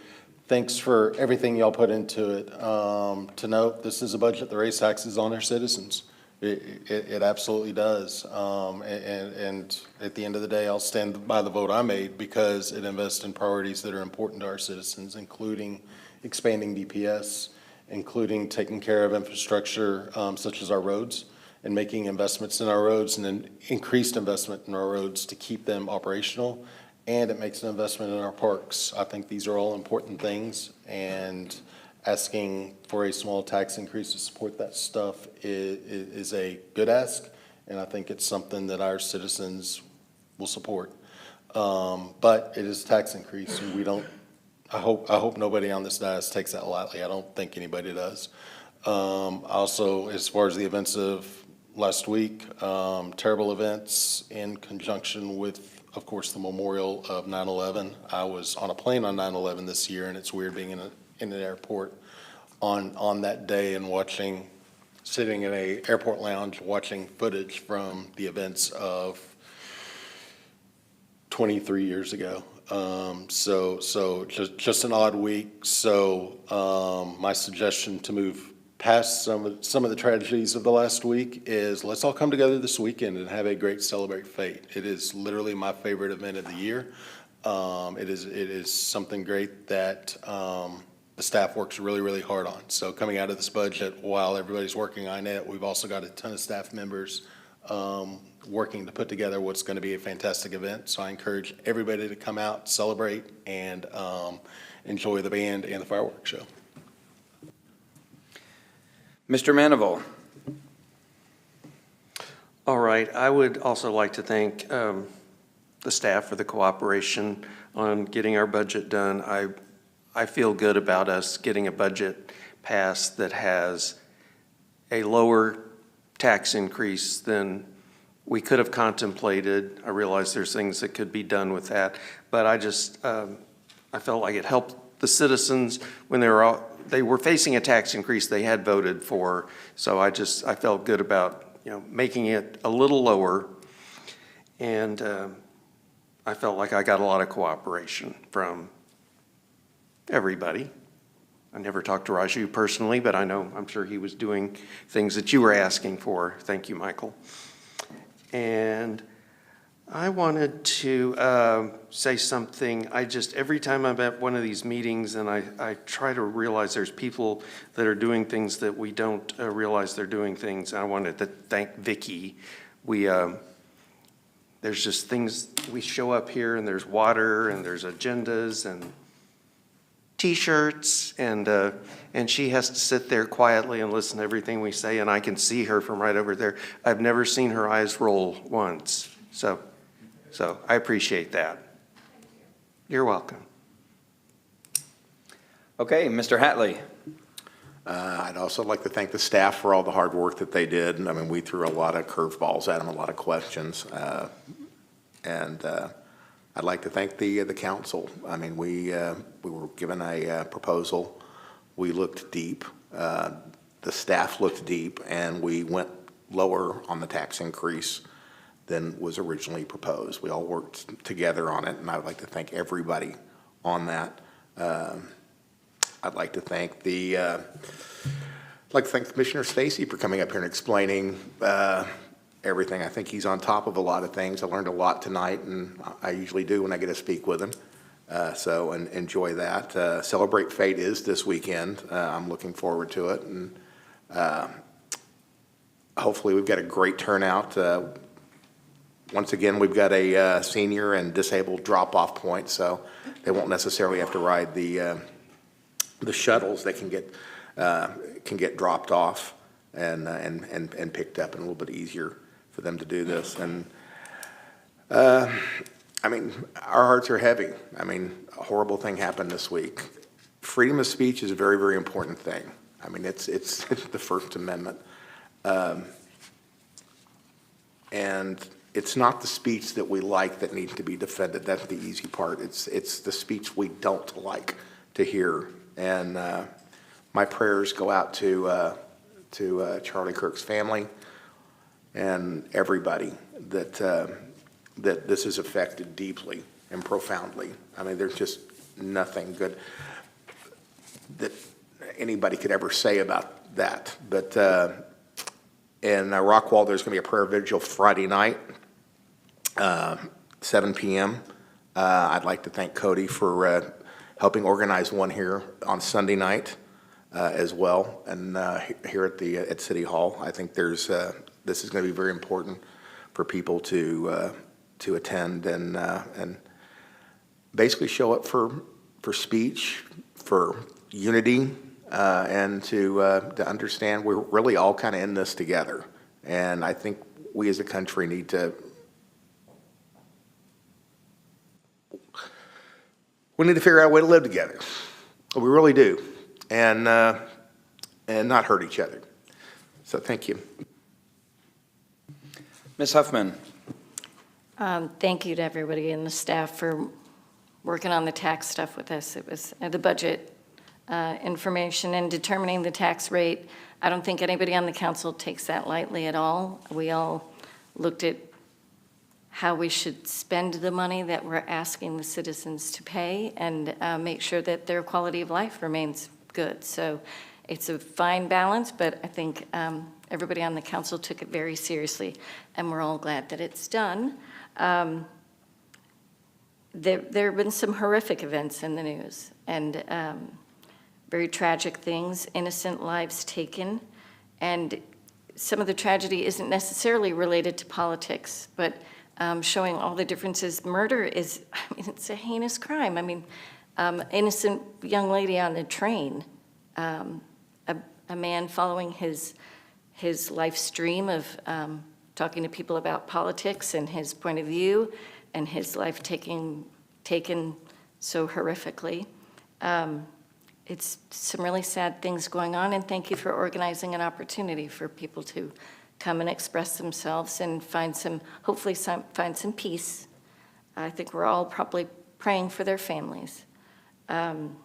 everything y'all put into it. To note, this is a budget that raises taxes on our citizens. It absolutely does. And at the end of the day, I'll stand by the vote I made because it invests in priorities that are important to our citizens, including expanding DPS, including taking care of infrastructure such as our roads, and making investments in our roads and then increased investment in our roads to keep them operational. And it makes an investment in our parks. I think these are all important things, and asking for a small tax increase to support that stuff is a good ask, and I think it's something that our citizens will support. But it is a tax increase, and we don't, I hope nobody on this dais takes that lightly. I don't think anybody does. Also, as far as the events of last week, terrible events in conjunction with, of course, the memorial of 9/11. I was on a plane on 9/11 this year, and it's weird being in an airport on that day and sitting in a airport lounge watching footage from the events of 23 years ago. So just an odd week. So my suggestion to move past some of the tragedies of the last week is let's all come together this weekend and have a great Celebrate Fate. It is literally my favorite event of the year. It is something great that the staff works really, really hard on. So coming out of this budget, while everybody's working on it, we've also got a ton of staff members working to put together what's going to be a fantastic event. So I encourage everybody to come out, celebrate, and enjoy the band and the fireworks show. Mr. Manival. All right, I would also like to thank the staff for the cooperation on getting our budget done. I feel good about us getting a budget passed that has a lower tax increase than we could have contemplated. I realize there's things that could be done with that, but I just, I felt like it helped the citizens when they were facing a tax increase they had voted for. So I felt good about, making it a little lower. And I felt like I got a lot of cooperation from everybody. I never talked to Raju personally, but I'm sure he was doing things that you were asking for. Thank you, Michael. And I wanted to say something. Every time I'm at one of these meetings and I try to realize there's people that are doing things that we don't realize they're doing things. I wanted to thank Vicki. There's just things, we show up here and there's water and there's agendas and T-shirts, and she has to sit there quietly and listen to everything we say, and I can see her from right over there. I've never seen her eyes roll once, so I appreciate that. You're welcome. Okay, Mr. Hatley. I'd also like to thank the staff for all the hard work that they did. I mean, we threw a lot of curveballs at them, a lot of questions, and I'd like to thank the council. I mean, we were given a proposal. We looked deep. The staff looked deep, and we went lower on the tax increase than was originally proposed. We all worked together on it, and I would like to thank everybody on that. I'd like to thank Commissioner Stacy for coming up here and explaining everything. I think he's on top of a lot of things. I learned a lot tonight, and I usually do when I get to speak with him. And enjoy that. Celebrate Fate is this weekend. I'm looking forward to it, and hopefully we've got a great turnout. Once again, we've got a senior and disabled drop-off point, so they won't necessarily have to ride the shuttles. They can get dropped off and picked up, and a little bit easier for them to do this. And I mean, our hearts are heavy. I mean, a horrible thing happened this week. Freedom of speech is a very, very important thing. I mean, it's the First Amendment. And it's not the speech that we like that needs to be defended. That's the easy part. It's the speech we don't like to hear. And my prayers go out to Charlie Kirk's family and everybody that this has affected deeply and profoundly. I mean, there's just nothing good that anybody could ever say about that. But in Rockwall, there's going to be a prayer vigil Friday night, 7 p.m. I'd like to thank Cody for helping organize one here on Sunday night as well, and here at City Hall. I think this is going to be very important for people to attend and basically show up for speech, for unity, and to understand we're really all kind of in this together. And I think we as a country need to figure out a way to live together. We really do, and not hurt each other. So thank you. Ms. Huffman. Thank you to everybody and the staff for working on the tax stuff with us. It was the budget information and determining the tax rate. I don't think anybody on the council takes that lightly at all. We all looked at how we should spend the money that we're asking the citizens to pay and make sure that their quality of life remains good. So it's a fine balance, but I think everybody on the council took it very seriously, and we're all glad that it's done. There have been some horrific events in the news, and very tragic things, innocent lives taken, and some of the tragedy isn't necessarily related to politics, but showing all the differences. Murder is, it's a heinous crime. Innocent young lady on the train, a man following his life stream of talking to people about politics and his point of view and his life taken so horrifically. It's some really sad things going on, and thank you for organizing an opportunity for people to come and express themselves and hopefully find some peace. I think we're all probably praying for their families. And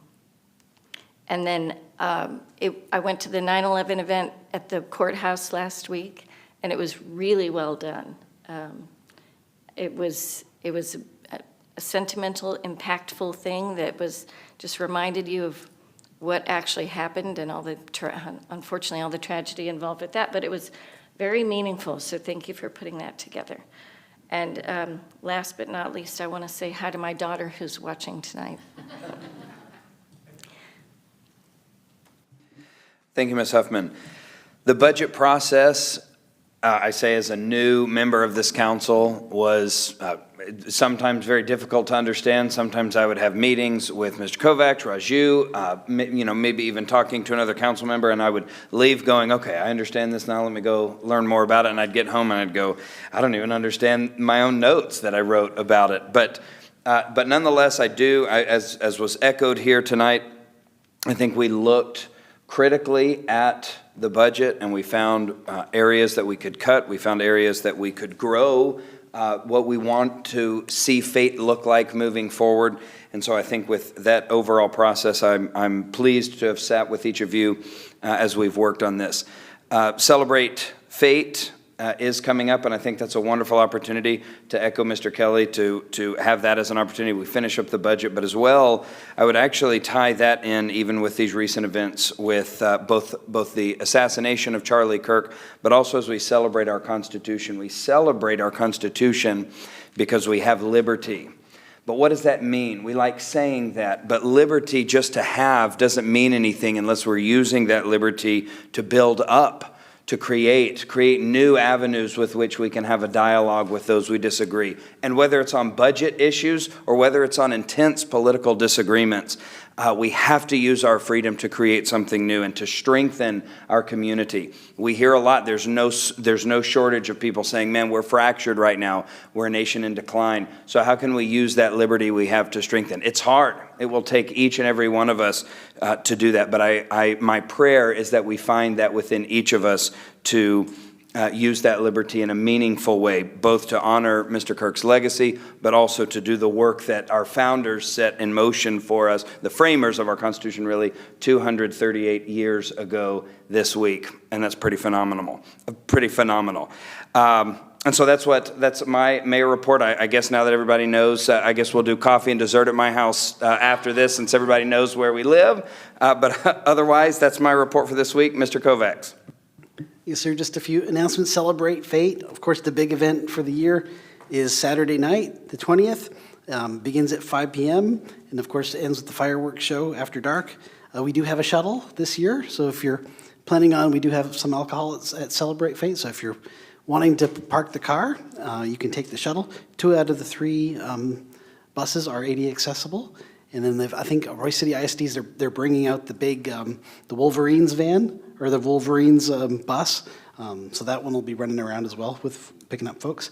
then I went to the 9/11 event at the courthouse last week, and it was really well done. It was a sentimental, impactful thing that just reminded you of what actually happened and unfortunately all the tragedy involved with that, but it was very meaningful, so thank you for putting that together. And last but not least, I want to say hi to my daughter who's watching tonight. Thank you, Ms. Huffman. The budget process, I say as a new member of this council, was sometimes very difficult to understand. Sometimes I would have meetings with Mr. Kovacs, Raju, maybe even talking to another council member, and I would leave going, okay, I understand this now, let me go learn more about it. And I'd get home and I'd go, I don't even understand my own notes that I wrote about it. But nonetheless, as was echoed here tonight, I think we looked critically at the budget, and we found areas that we could cut. We found areas that we could grow what we want to see fate look like moving forward. And so I think with that overall process, I'm pleased to have sat with each of you as we've worked on this. Celebrate Fate is coming up, and I think that's a wonderful opportunity to echo Mr. Kelly to have that as an opportunity. We finish up the budget, but as well, I would actually tie that in even with these recent events with both the assassination of Charlie Kirk, but also as we celebrate our Constitution. We celebrate our Constitution because we have liberty. But what does that mean? We like saying that, but liberty just to have doesn't mean anything unless we're using that liberty to build up, to create new avenues with which we can have a dialogue with those we disagree. And whether it's on budget issues or whether it's on intense political disagreements, we have to use our freedom to create something new and to strengthen our community. We hear a lot, there's no shortage of people saying, man, we're fractured right now. We're a nation in decline. So how can we use that liberty we have to strengthen? It's hard. It will take each and every one of us to do that. But my prayer is that we find that within each of us to use that liberty in a meaningful way, both to honor Mr. Kirk's legacy, but also to do the work that our founders set in motion for us, the framers of our Constitution, really, 238 years ago this week. And that's pretty phenomenal. And so that's my mayor report. I guess now that everybody knows, I guess we'll do coffee and dessert at my house after this, since everybody knows where we live. But otherwise, that's my report for this week. Mr. Kovacs. Yes, sir. Just a few announcements. Celebrate Fate. Of course, the big event for the year is Saturday night, the 20th. Begins at 5 p.m. and, of course, ends with the fireworks show after dark. We do have a shuttle this year, so if you're planning on, we do have some alcohol at Celebrate Fate. So if you're wanting to park the car, you can take the shuttle. 2 out of the 3 buses are ADA accessible. And then I think Royce City ISDs, they're bringing out the big, the Wolverines van, or the Wolverines bus. So that one will be running around as well with picking up folks.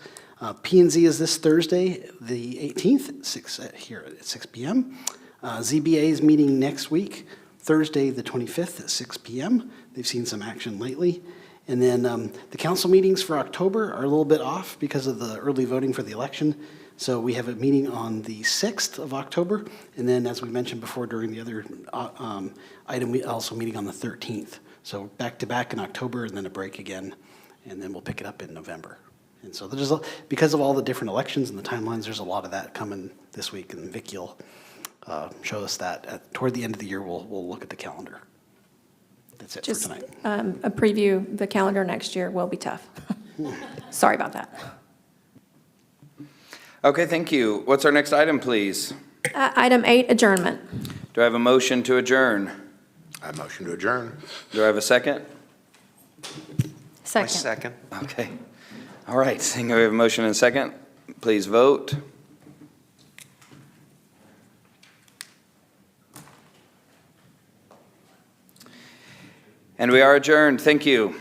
P&Z is this Thursday, the 18th, here at 6 p.m. ZBA is meeting next week, Thursday, the 25th at 6 p.m. They've seen some action lately. And then the council meetings for October are a little bit off because of the early voting for the election. So we have a meeting on the 6th of October, and then as we mentioned before during the other item, we also meeting on the 13th. So back-to-back in October and then a break again, and then we'll pick it up in November. And so there's because of all the different elections and the timelines, there's a lot of that coming this week, and Vicky will show us that. Toward the end of the year, we'll look at the calendar. That's it for tonight. A preview, the calendar next year will be tough. Sorry about that. Okay, thank you. What's our next item, please? Item 8, adjournment. Do I have a motion to adjourn? I motion to adjourn. Do I have a second? Second. Second. Okay. All right, seeing we have a motion and a second, please vote. And we are adjourned. Thank you.